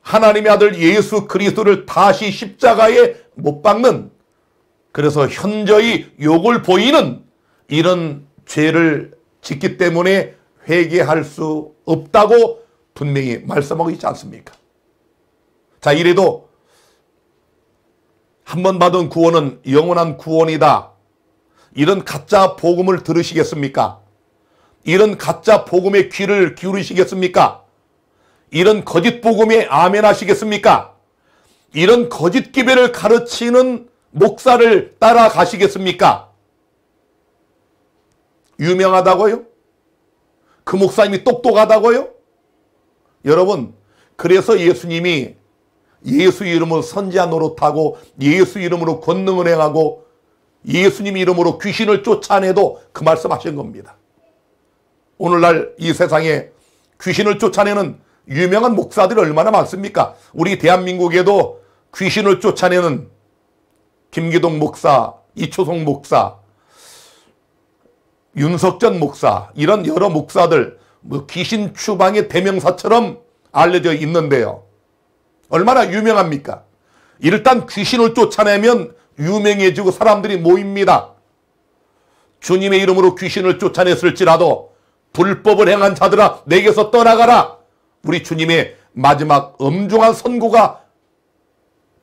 하나님의 아들 예수 그리스도를 다시 십자가에 못 박는 그래서 현저히 욕을 보이는 이런 죄를 짓기 때문에 회개할 수 없다고 분명히 말씀하고 있지 않습니까? 자 이래도 한 번 받은 구원은 영원한 구원이다. 이런 가짜 복음을 들으시겠습니까? 이런 가짜 복음에 귀를 기울이시겠습니까? 이런 거짓 복음에 아멘 하시겠습니까? 이런 거짓 기배를 가르치는 목사를 따라가시겠습니까? 유명하다고요? 그 목사님이 똑똑하다고요? 여러분 그래서 예수님이 예수 이름으로 선지자 노릇하고 예수 이름으로 권능을 행하고 예수님 이름으로 귀신을 쫓아내도 그 말씀하신 겁니다. 오늘날 이 세상에 귀신을 쫓아내는 유명한 목사들이 얼마나 많습니까? 우리 대한민국에도 귀신을 쫓아내는 김기동 목사, 이초성 목사, 윤석전 목사 이런 여러 목사들 뭐 귀신 추방의 대명사처럼 알려져 있는데요. 얼마나 유명합니까? 일단 귀신을 쫓아내면 유명해지고 사람들이 모입니다. 주님의 이름으로 귀신을 쫓아냈을지라도 불법을 행한 자들아 내게서 떠나가라. 우리 주님의 마지막 엄중한 선고가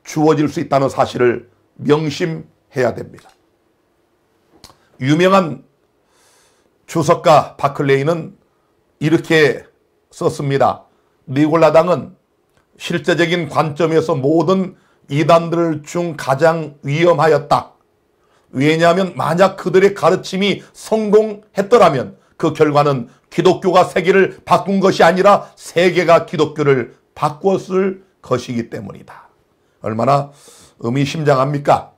주어질 수 있다는 사실을 명심해야 됩니다. 유명한 주석가 바클레이는 이렇게 썼습니다. 니골라당은 실제적인 관점에서 모든 이단들 중 가장 위험하였다. 왜냐하면 만약 그들의 가르침이 성공했더라면 그 결과는 기독교가 세계를 바꾼 것이 아니라 세계가 기독교를 바꾸었을 것이기 때문이다. 얼마나 의미심장합니까?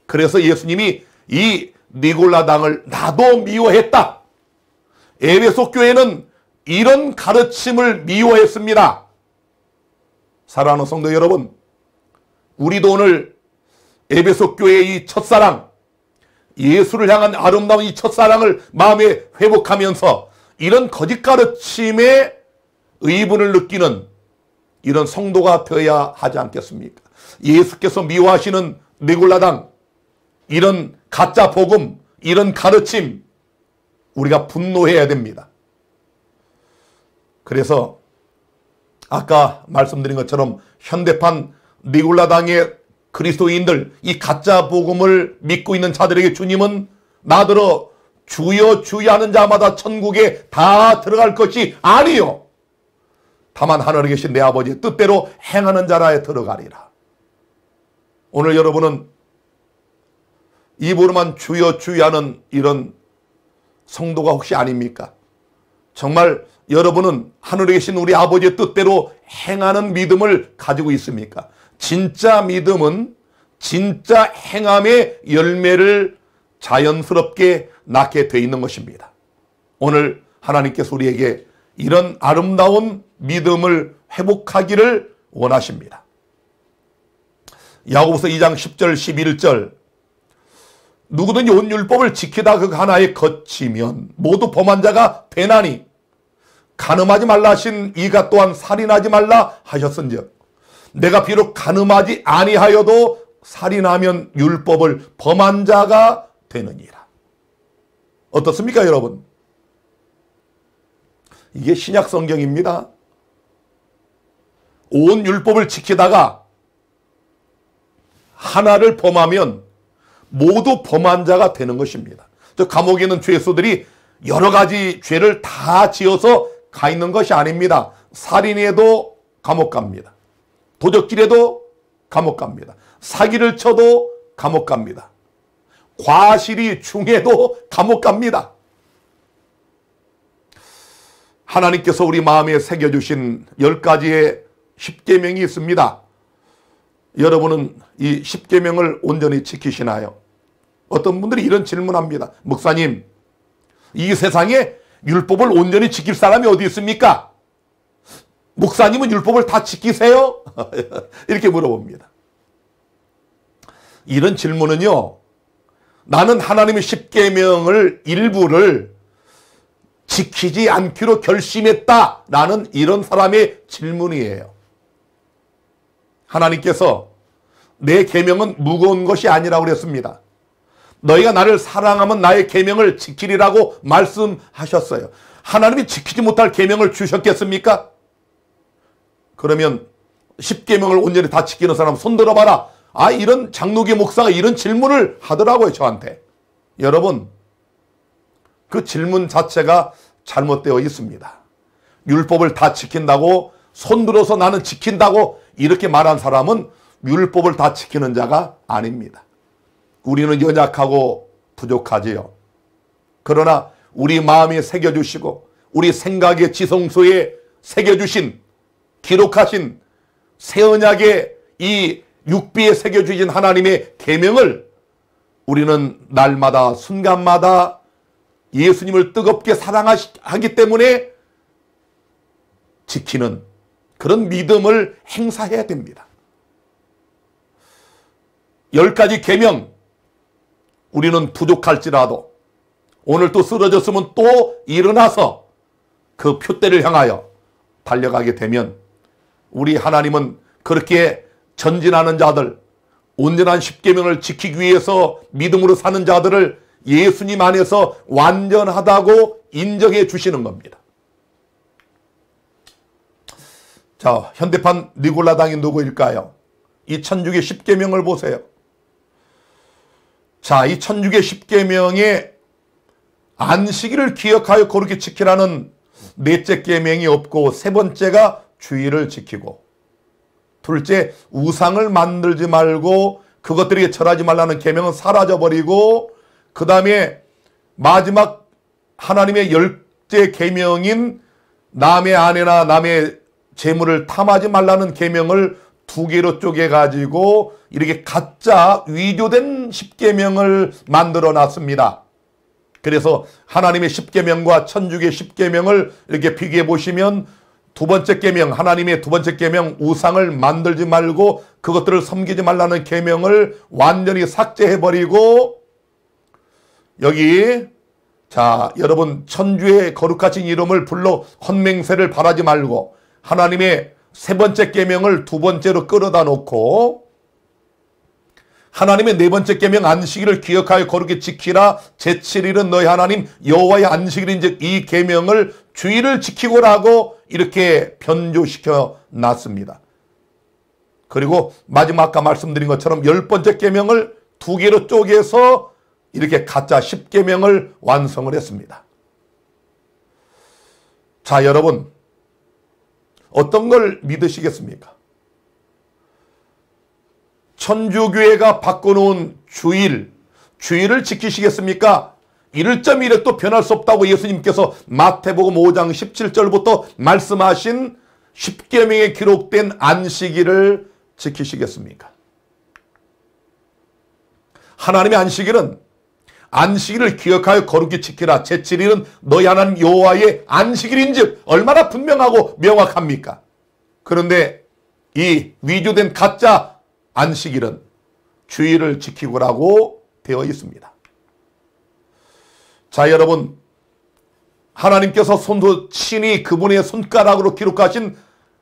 그래서 예수님이 이 니골라당을 나도 미워했다. 에베소 교회는 이런 가르침을 미워했습니다. 사랑하는 성도 여러분, 우리도 오늘 에베소 교회의 이 첫사랑, 예수를 향한 아름다운 이 첫사랑을 마음에 회복하면서 이런 거짓 가르침에 의분을 느끼는 이런 성도가 되어야 하지 않겠습니까? 예수께서 미워하시는 니골라당, 이런 가짜 복음, 이런 가르침, 우리가 분노해야 됩니다. 그래서 아까 말씀드린 것처럼 현대판 니골라당의 그리스도인들, 이 가짜 복음을 믿고 있는 자들에게 주님은 나더러 주여 주여 하는 자마다 천국에 다 들어갈 것이 아니요, 다만 하늘에 계신 내 아버지의 뜻대로 행하는 자라에 들어가리라. 오늘 여러분은 입으로만 주여 주여 하는 이런 성도가 혹시 아닙니까? 정말 여러분은 하늘에 계신 우리 아버지의 뜻대로 행하는 믿음을 가지고 있습니까? 진짜 믿음은 진짜 행함의 열매를 자연스럽게 낳게 돼 있는 것입니다. 오늘 하나님께서 우리에게 이런 아름다운 믿음을 회복하기를 원하십니다. 야고보서 2장 10절 11절, 누구든지 온 율법을 지키다 그 하나에 거치면 모두 범한 자가 되나니 간음하지 말라 하신 이가 또한 살인하지 말라 하셨은즉 내가 비록 간음하지 아니하여도 살인하면 율법을 범한 자가 되느니라. 어떻습니까 여러분? 이게 신약 성경입니다. 온 율법을 지키다가 하나를 범하면 모두 범한 자가 되는 것입니다. 저 감옥에 있는 죄수들이 여러 가지 죄를 다 지어서 가 있는 것이 아닙니다. 살인해도 감옥 갑니다. 도적질해도 감옥 갑니다. 사기를 쳐도 감옥 갑니다. 과실이 중해도 감옥 갑니다. 하나님께서 우리 마음에 새겨주신 10가지의 십계명이 있습니다. 여러분은 이 십계명을 온전히 지키시나요? 어떤 분들이 이런 질문합니다. 목사님, 이 세상에 율법을 온전히 지킬 사람이 어디 있습니까? 목사님은 율법을 다 지키세요? 이렇게 물어봅니다. 이런 질문은요, 나는 하나님의 십계명을 일부를 지키지 않기로 결심했다라는 이런 사람의 질문이에요. 하나님께서 내 계명은 무거운 것이 아니라고 그랬습니다. 너희가 나를 사랑하면 나의 계명을 지키리라고 말씀하셨어요. 하나님이 지키지 못할 계명을 주셨겠습니까? 그러면 십계명을 온전히 다 지키는 사람 손 들어봐라. 아, 이런 장로교 목사가 이런 질문을 하더라고요, 저한테. 여러분, 그 질문 자체가 잘못되어 있습니다. 율법을 다 지킨다고 손들어서 나는 지킨다고 이렇게 말한 사람은 율법을 다 지키는 자가 아닙니다. 우리는 연약하고 부족하지요. 그러나 우리 마음에 새겨주시고 우리 생각의 지성소에 새겨주신, 기록하신 새 언약의 이 육비에 새겨주신 하나님의 계명을 우리는 날마다 순간마다 예수님을 뜨겁게 사랑하기 때문에 지키는 그런 믿음을 행사해야 됩니다. 10가지 계명, 우리는 부족할지라도 오늘 또 쓰러졌으면 또 일어나서 그 표대를 향하여 달려가게 되면 우리 하나님은 그렇게 전진하는 자들, 온전한 십계명을 지키기 위해서 믿음으로 사는 자들을 예수님 안에서 완전하다고 인정해 주시는 겁니다. 자, 현대판 니골라당이 누구일까요? 이 천주교 십계명을 보세요. 자, 이 천주교 십계명에 안식일을 기억하여 거룩히 지키라는 넷째 계명이 없고, 세 번째가 주의를 지키고, 둘째 우상을 만들지 말고 그것들에게 절하지 말라는 계명은 사라져버리고 그 다음에 마지막 하나님의 열째 계명인 남의 아내나 남의 재물을 탐하지 말라는 계명을 두 개로 쪼개가지고 이렇게 가짜 위조된 십계명을 만들어 놨습니다. 그래서 하나님의 십계명과 천주교의 십계명을 이렇게 비교해 보시면 두 번째 계명, 하나님의 두 번째 계명, 우상을 만들지 말고 그것들을 섬기지 말라는 계명을 완전히 삭제해버리고 여기 자 여러분 천주의 거룩하신 이름을 불러 헌맹세를 바라지 말고 하나님의 세 번째 계명을 두 번째로 끌어다 놓고 하나님의 네 번째 계명 안식일을 기억하여 거룩히 지키라. 제7일은 너희 하나님 여호와의 안식일인즉 이 계명을 주일을 지키고라고 이렇게 변조시켜 놨습니다. 그리고 마지막 아까 말씀드린 것처럼 열 번째 계명을 두 개로 쪼개서 이렇게 가짜 10계명을 완성을 했습니다. 자 여러분 어떤 걸 믿으시겠습니까? 천주교회가 바꿔놓은 주일을 지키시겠습니까? 1.1에 또 변할 수 없다고 예수님께서 마태복음 5장 17절부터 말씀하신 10계명에 기록된 안식일을 지키시겠습니까? 하나님의 안식일은 안식일을 기억하여 거룩히 지키라. 제7일은 너희 하나님 여호와의 안식일인즉 얼마나 분명하고 명확합니까? 그런데 이 위조된 가짜 안식일은 주일을 지키고라고 되어 있습니다. 자 여러분 하나님께서 친히 그분의 손가락으로 기록하신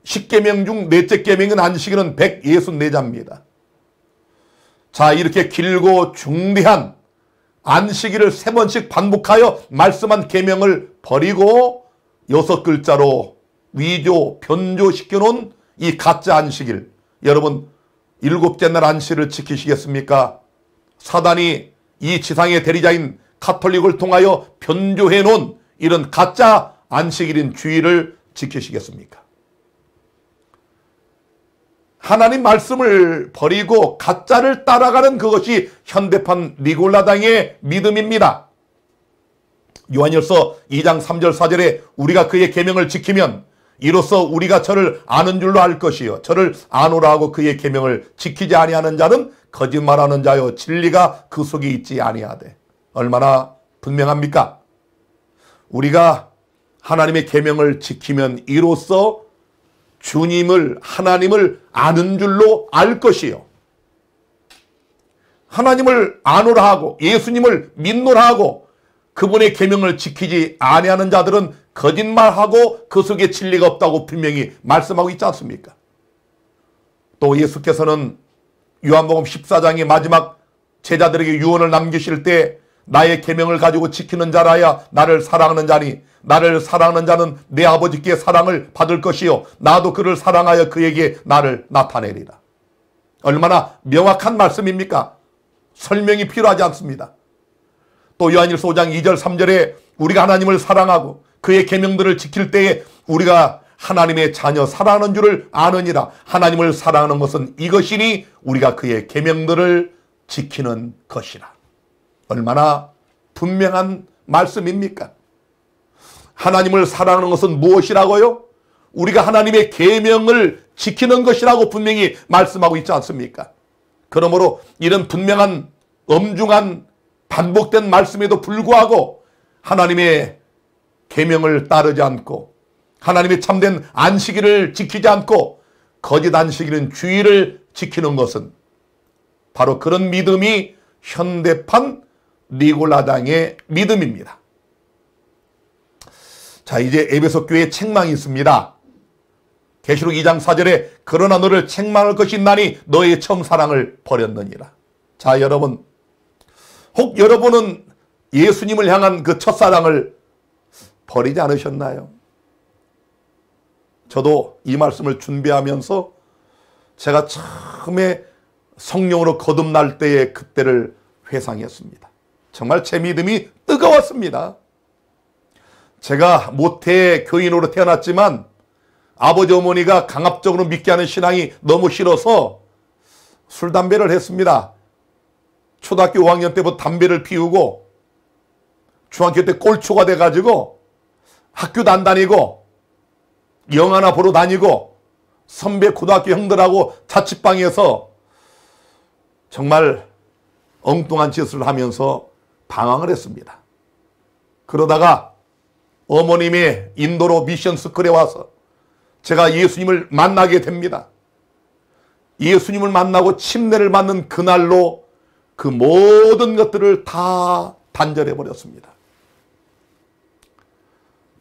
10계명 중 넷째 계명인 안식일은 164자입니다. 자 이렇게 길고 중대한 안식일을 3번씩 반복하여 말씀한 계명을 버리고 6글자로 위조 변조시켜 놓은 이 가짜 안식일 여러분 7째 날 안식일을 지키시겠습니까? 사단이 이 지상의 대리자인 가톨릭을 통하여 변조해 놓은 이런 가짜 안식일인 주일을 지키시겠습니까? 하나님 말씀을 버리고 가짜를 따라가는 그것이 현대판 니골라당의 믿음입니다. 요한일서 2장 3절 4절에 우리가 그의 계명을 지키면 이로써 우리가 저를 아는 줄로 알 것이요 저를 아노라 하고 그의 계명을 지키지 아니하는 자는 거짓말하는 자요 진리가 그 속에 있지 아니하되. 얼마나 분명합니까? 우리가 하나님의 계명을 지키면 이로써 주님을 하나님을 아는 줄로 알 것이요 하나님을 아노라 하고 예수님을 믿노라 하고 그분의 계명을 지키지 아니하는 자들은 거짓말하고 그 속에 진리가 없다고 분명히 말씀하고 있지 않습니까? 또 예수께서는 요한복음 14장의 마지막 제자들에게 유언을 남기실 때 나의 계명을 가지고 지키는 자라야 나를 사랑하는 자니 나를 사랑하는 자는 내 아버지께 사랑을 받을 것이요 나도 그를 사랑하여 그에게 나를 나타내리라. 얼마나 명확한 말씀입니까? 설명이 필요하지 않습니다. 또 요한일서 5장 2절 3절에 우리가 하나님을 사랑하고 그의 계명들을 지킬 때에 우리가 하나님의 자녀 사랑하는 줄을 아느니라. 하나님을 사랑하는 것은 이것이니 우리가 그의 계명들을 지키는 것이라. 얼마나 분명한 말씀입니까? 하나님을 사랑하는 것은 무엇이라고요? 우리가 하나님의 계명을 지키는 것이라고 분명히 말씀하고 있지 않습니까? 그러므로 이런 분명한 엄중한 반복된 말씀에도 불구하고 하나님의 계명을 따르지 않고 하나님의 참된 안식일을 지키지 않고 거짓 안식일인 주일을 지키는 것은 바로 그런 믿음이 현대판 니골라당의 믿음입니다. 자 이제 에베소 교회에 책망이 있습니다. 계시록 2장 4절에 그러나 너를 책망할 것이 있나니 너의 처음 사랑을 버렸느니라. 자 여러분 혹 여러분은 예수님을 향한 그 첫사랑을 버리지 않으셨나요? 저도 이 말씀을 준비하면서 제가 처음에 성령으로 거듭날 때의 그때를 회상했습니다. 정말 제 믿음이 뜨거웠습니다. 제가 모태 교인으로 태어났지만 아버지 어머니가 강압적으로 믿게 하는 신앙이 너무 싫어서 술 담배를 했습니다. 초등학교 5학년 때부터 담배를 피우고 중학교 때 꼴초가 돼가지고 학교도 안 다니고 영화나 보러 다니고 선배 고등학교 형들하고 자취방에서 정말 엉뚱한 짓을 하면서 방황을 했습니다. 그러다가 어머님의 인도로 미션 스쿨에 와서 제가 예수님을 만나게 됩니다. 예수님을 만나고 침례를 받는 그날로 그 모든 것들을 다 단절해 버렸습니다.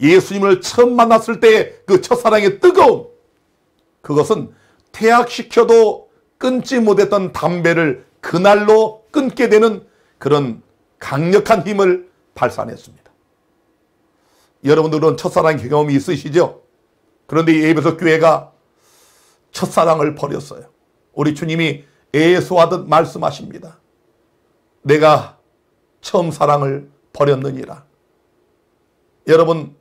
예수님을 처음 만났을 때 그 첫사랑의 뜨거움, 그것은 퇴학시켜도 끊지 못했던 담배를 그날로 끊게 되는 그런 강력한 힘을 발산했습니다. 여러분들은 첫사랑 경험이 있으시죠? 그런데 이 에베소 교회가 첫사랑을 버렸어요. 우리 주님이 애소하듯 말씀하십니다. 내가 처음 사랑을 버렸느니라. 여러분,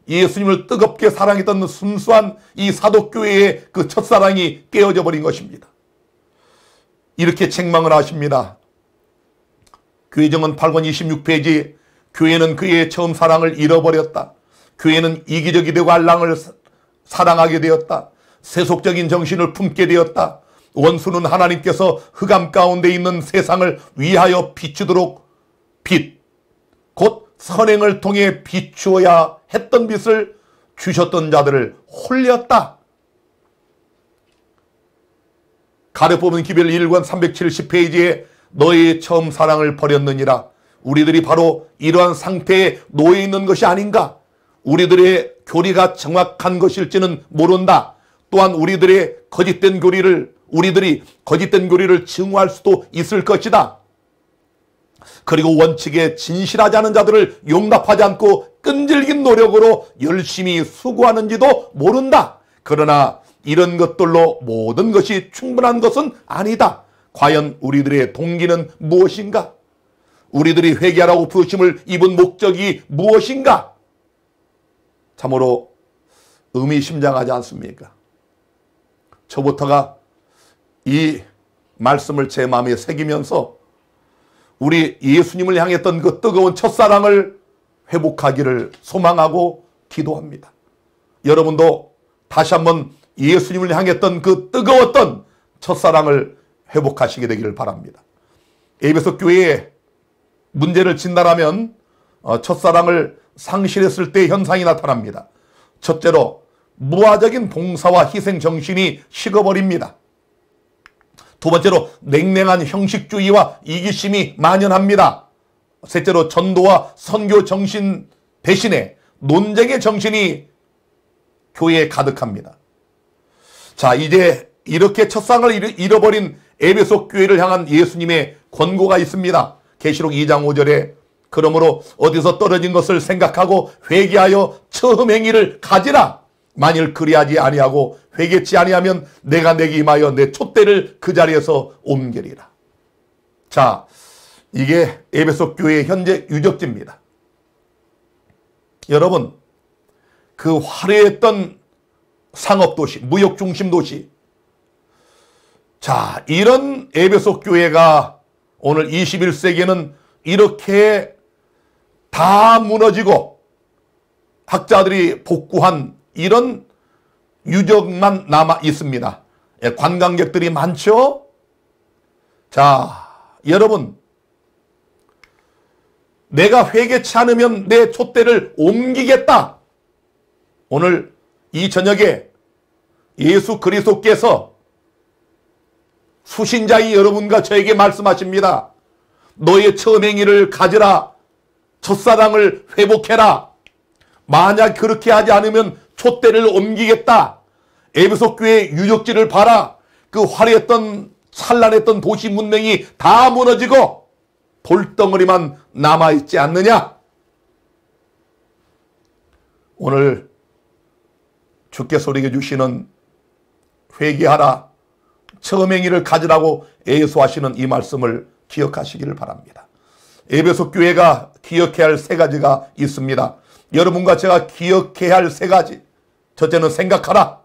예수님을 뜨겁게 사랑했던 순수한 이 사도교회의 그 첫사랑이 깨어져 버린 것입니다. 이렇게 책망을 하십니다. 교회정원 8권 26페이지, 교회는 그의 처음 사랑을 잃어버렸다. 교회는 이기적이 되고 알랑을 사랑하게 되었다. 세속적인 정신을 품게 되었다. 원수는 하나님께서 흑암 가운데 있는 세상을 위하여 비추도록 빛, 곧 선행을 통해 비추어야 했던 빛을 주셨던 자들을 홀렸다. 가르쳐보면 기별 1권 370페이지에 너의 처음 사랑을 버렸느니라. 우리들이 바로 이러한 상태에 놓여 있는 것이 아닌가. 우리들의 교리가 정확한 것일지는 모른다. 또한 우리들이 거짓된 교리를 증오할 수도 있을 것이다. 그리고 원칙에 진실하지 않은 자들을 용납하지 않고 끈질긴 노력으로 열심히 수고하는지도 모른다. 그러나 이런 것들로 모든 것이 충분한 것은 아니다. 과연 우리들의 동기는 무엇인가? 우리들이 회개하라고 부르심을 입은 목적이 무엇인가? 참으로 의미심장하지 않습니까? 저부터가 이 말씀을 제 마음에 새기면서 우리 예수님을 향했던 그 뜨거운 첫사랑을 회복하기를 소망하고 기도합니다. 여러분도 다시 한번 예수님을 향했던 그 뜨거웠던 첫사랑을 회복하시게 되기를 바랍니다. 에베소 교회에 문제를 진단하면 첫사랑을 상실했을 때 현상이 나타납니다. 첫째로 무화적인 봉사와 희생 정신이 식어버립니다. 두 번째로 냉랭한 형식주의와 이기심이 만연합니다. 셋째로 전도와 선교 정신 대신에 논쟁의 정신이 교회에 가득합니다. 자, 이제 이렇게 첫상을 잃어버린 에베소 교회를 향한 예수님의 권고가 있습니다. 계시록 2장 5절에 그러므로 어디서 떨어진 것을 생각하고 회개하여 처음 행위를 가지라. 만일 그리하지 아니하고 회개치 아니하면 내가 내게 임하여 내 촛대를 그 자리에서 옮기리라. 자, 이게 에베소 교회의 현재 유적지입니다. 여러분, 그 화려했던 상업도시, 무역중심도시, 자, 이런 에베소 교회가 오늘 21세기에는 이렇게 다 무너지고 학자들이 복구한 이런 유적만 남아 있습니다. 관광객들이 많죠? 자, 여러분, 내가 회개치 않으면 내 촛대를 옮기겠다. 오늘 이 저녁에 예수 그리스도께서 수신자인 여러분과 저에게 말씀하십니다. 너의 처음 행위를 가지라. 첫사랑을 회복해라. 만약 그렇게 하지 않으면 촛대를 옮기겠다. 에베소 교회 유적지를 봐라. 그 화려했던 찬란했던 도시 문명이 다 무너지고 돌덩어리만 남아있지 않느냐. 오늘 주께서 우리에게 주시는 회개하라, 처음 행위를 가지라고 애소하시는 이 말씀을 기억하시기를 바랍니다. 에베소 교회가 기억해야 할 세 가지가 있습니다. 여러분과 제가 기억해야 할 세 가지. 첫째는 생각하라.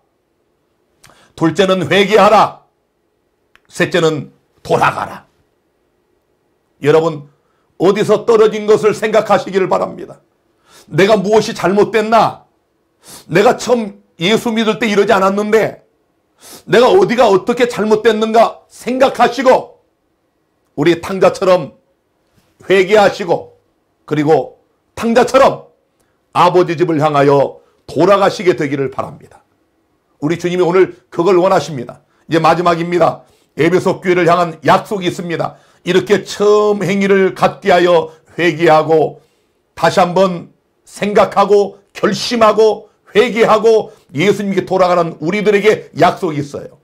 둘째는 회개하라. 셋째는 돌아가라. 여러분, 어디서 떨어진 것을 생각하시기를 바랍니다. 내가 무엇이 잘못됐나? 내가 처음 예수 믿을 때 이러지 않았는데 내가 어디가 어떻게 잘못됐는가 생각하시고 우리 탕자처럼 회개하시고 그리고 탕자처럼 아버지 집을 향하여 돌아가시게 되기를 바랍니다. 우리 주님이 오늘 그걸 원하십니다. 이제 마지막입니다. 에베소 교회를 향한 약속이 있습니다. 이렇게 처음 행위를 갖게 하여 회개하고 다시 한번 생각하고 결심하고 회개하고 예수님께 돌아가는 우리들에게 약속이 있어요.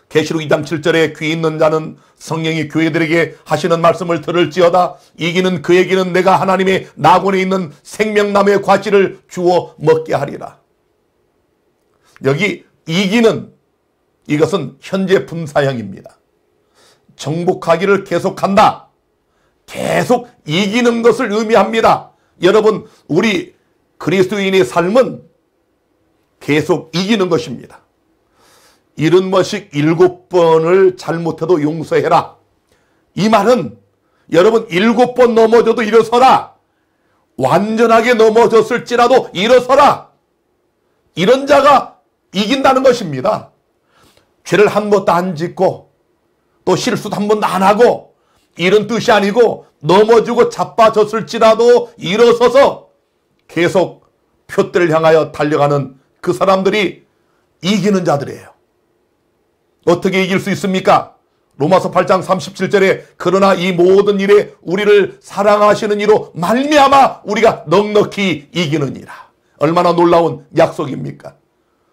계시록 2장 7절에 귀 있는 자는 성령이 교회들에게 하시는 말씀을 들을지어다. 이기는 그에게는 내가 하나님의 낙원에 있는 생명나무의 과실을 주어 먹게 하리라. 여기 이기는, 이것은 현재 분사형입니다. 정복하기를 계속한다. 계속 이기는 것을 의미합니다. 여러분, 우리 그리스도인의 삶은 계속 이기는 것입니다. 70번씩 7번을 잘못해도 용서해라. 이 말은 여러분 7번 넘어져도 일어서라. 완전하게 넘어졌을지라도 일어서라. 이런 자가 이긴다는 것입니다. 죄를 한 번도 안 짓고 또 실수도 한 번도 안 하고 이런 뜻이 아니고 넘어지고 자빠졌을지라도 일어서서 계속 표대를 향하여 달려가는 그 사람들이 이기는 자들이에요. 어떻게 이길 수 있습니까? 로마서 8장 37절에 그러나 이 모든 일에 우리를 사랑하시는 이로 말미암아 우리가 넉넉히 이기느니라. 얼마나 놀라운 약속입니까?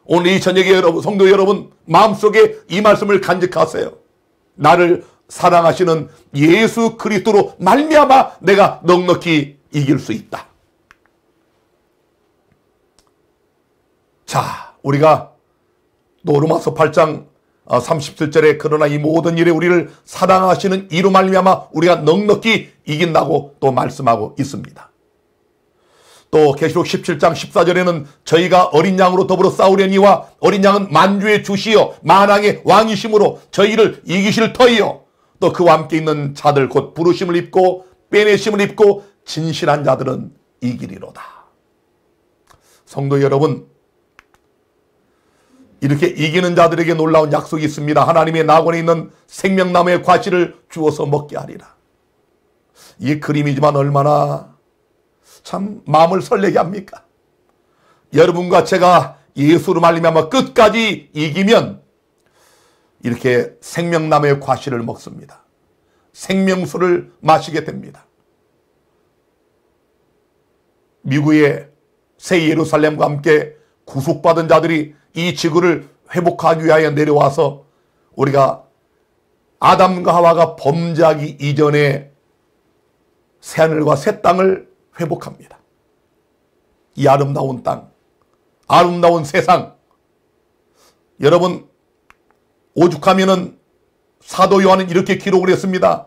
오늘 이 저녁에 여러분, 성도 여러분 마음속에 이 말씀을 간직하세요. 나를 사랑하시는 예수 그리스도로 말미암아 내가 넉넉히 이길 수 있다. 자, 우리가 또 로마서 8장 37절에 그러나 이 모든 일에 우리를 사랑하시는 이로 말미암아 우리가 넉넉히 이긴다고 또 말씀하고 있습니다. 또 계시록 17장 14절에는 저희가 어린 양으로 더불어 싸우려니와 어린 양은 만주의 주시여 만왕의 왕이심으로 저희를 이기실 터이요 또 그와 함께 있는 자들 곧 부르심을 입고 빼내심을 입고 진실한 자들은 이기리로다. 성도 여러분, 이렇게 이기는 자들에게 놀라운 약속이 있습니다. 하나님의 낙원에 있는 생명나무의 과실을 주어서 먹게 하리라. 이 그림이지만 얼마나 참 마음을 설레게 합니까? 여러분과 제가 예수로 말미암아 끝까지 이기면 이렇게 생명나무의 과실을 먹습니다. 생명수를 마시게 됩니다. 미국의 새 예루살렘과 함께 구속받은 자들이 이 지구를 회복하기 위하여 내려와서 우리가 아담과 하와가 범죄하기 이전에 새하늘과 새 땅을 회복합니다. 이 아름다운 땅, 아름다운 세상. 여러분, 오죽하면은 사도 요한은 이렇게 기록을 했습니다.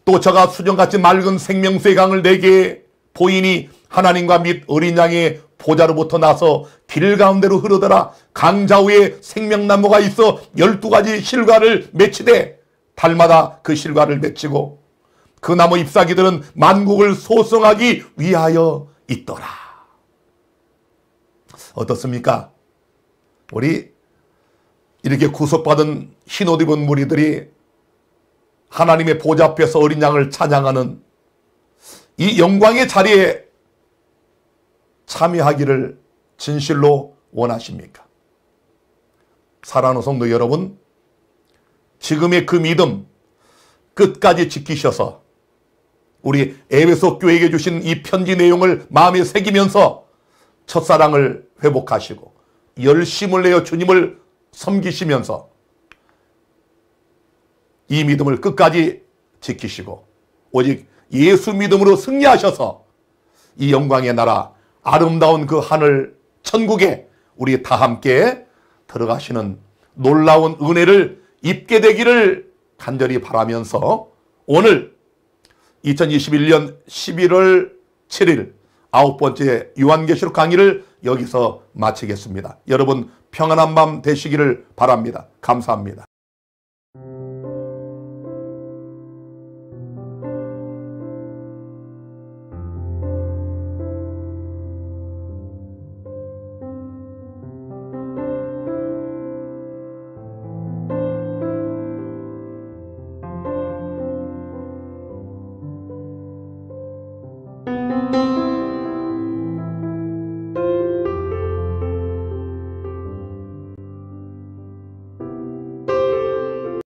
또 저가 수정같이 맑은 생명수의 강을 내게 보이니 하나님과 및 어린 양의 보좌로부터 나서 길 가운데로 흐르더라. 강 좌우에 생명나무가 있어 12가지 실과를 맺히되 달마다 그 실과를 맺히고 그 나무 잎사귀들은 만국을 소성하기 위하여 있더라. 어떻습니까? 우리 이렇게 구속받은 흰옷 입은 무리들이 하나님의 보좌 앞에서 어린 양을 찬양하는 이 영광의 자리에 참여하기를 진실로 원하십니까? 사랑하는 성도 여러분, 지금의 그 믿음 끝까지 지키셔서 우리 에베소 교회에게 주신 이 편지 내용을 마음에 새기면서 첫사랑을 회복하시고 열심을 내어 주님을 섬기시면서 이 믿음을 끝까지 지키시고 오직 예수 믿음으로 승리하셔서 이 영광의 나라, 아름다운 그 하늘 천국에 우리 다 함께 들어가시는 놀라운 은혜를 입게 되기를 간절히 바라면서 오늘 2021년 11월 7일 9번째 요한계시록 강의를 여기서 마치겠습니다. 여러분 평안한 밤 되시기를 바랍니다. 감사합니다.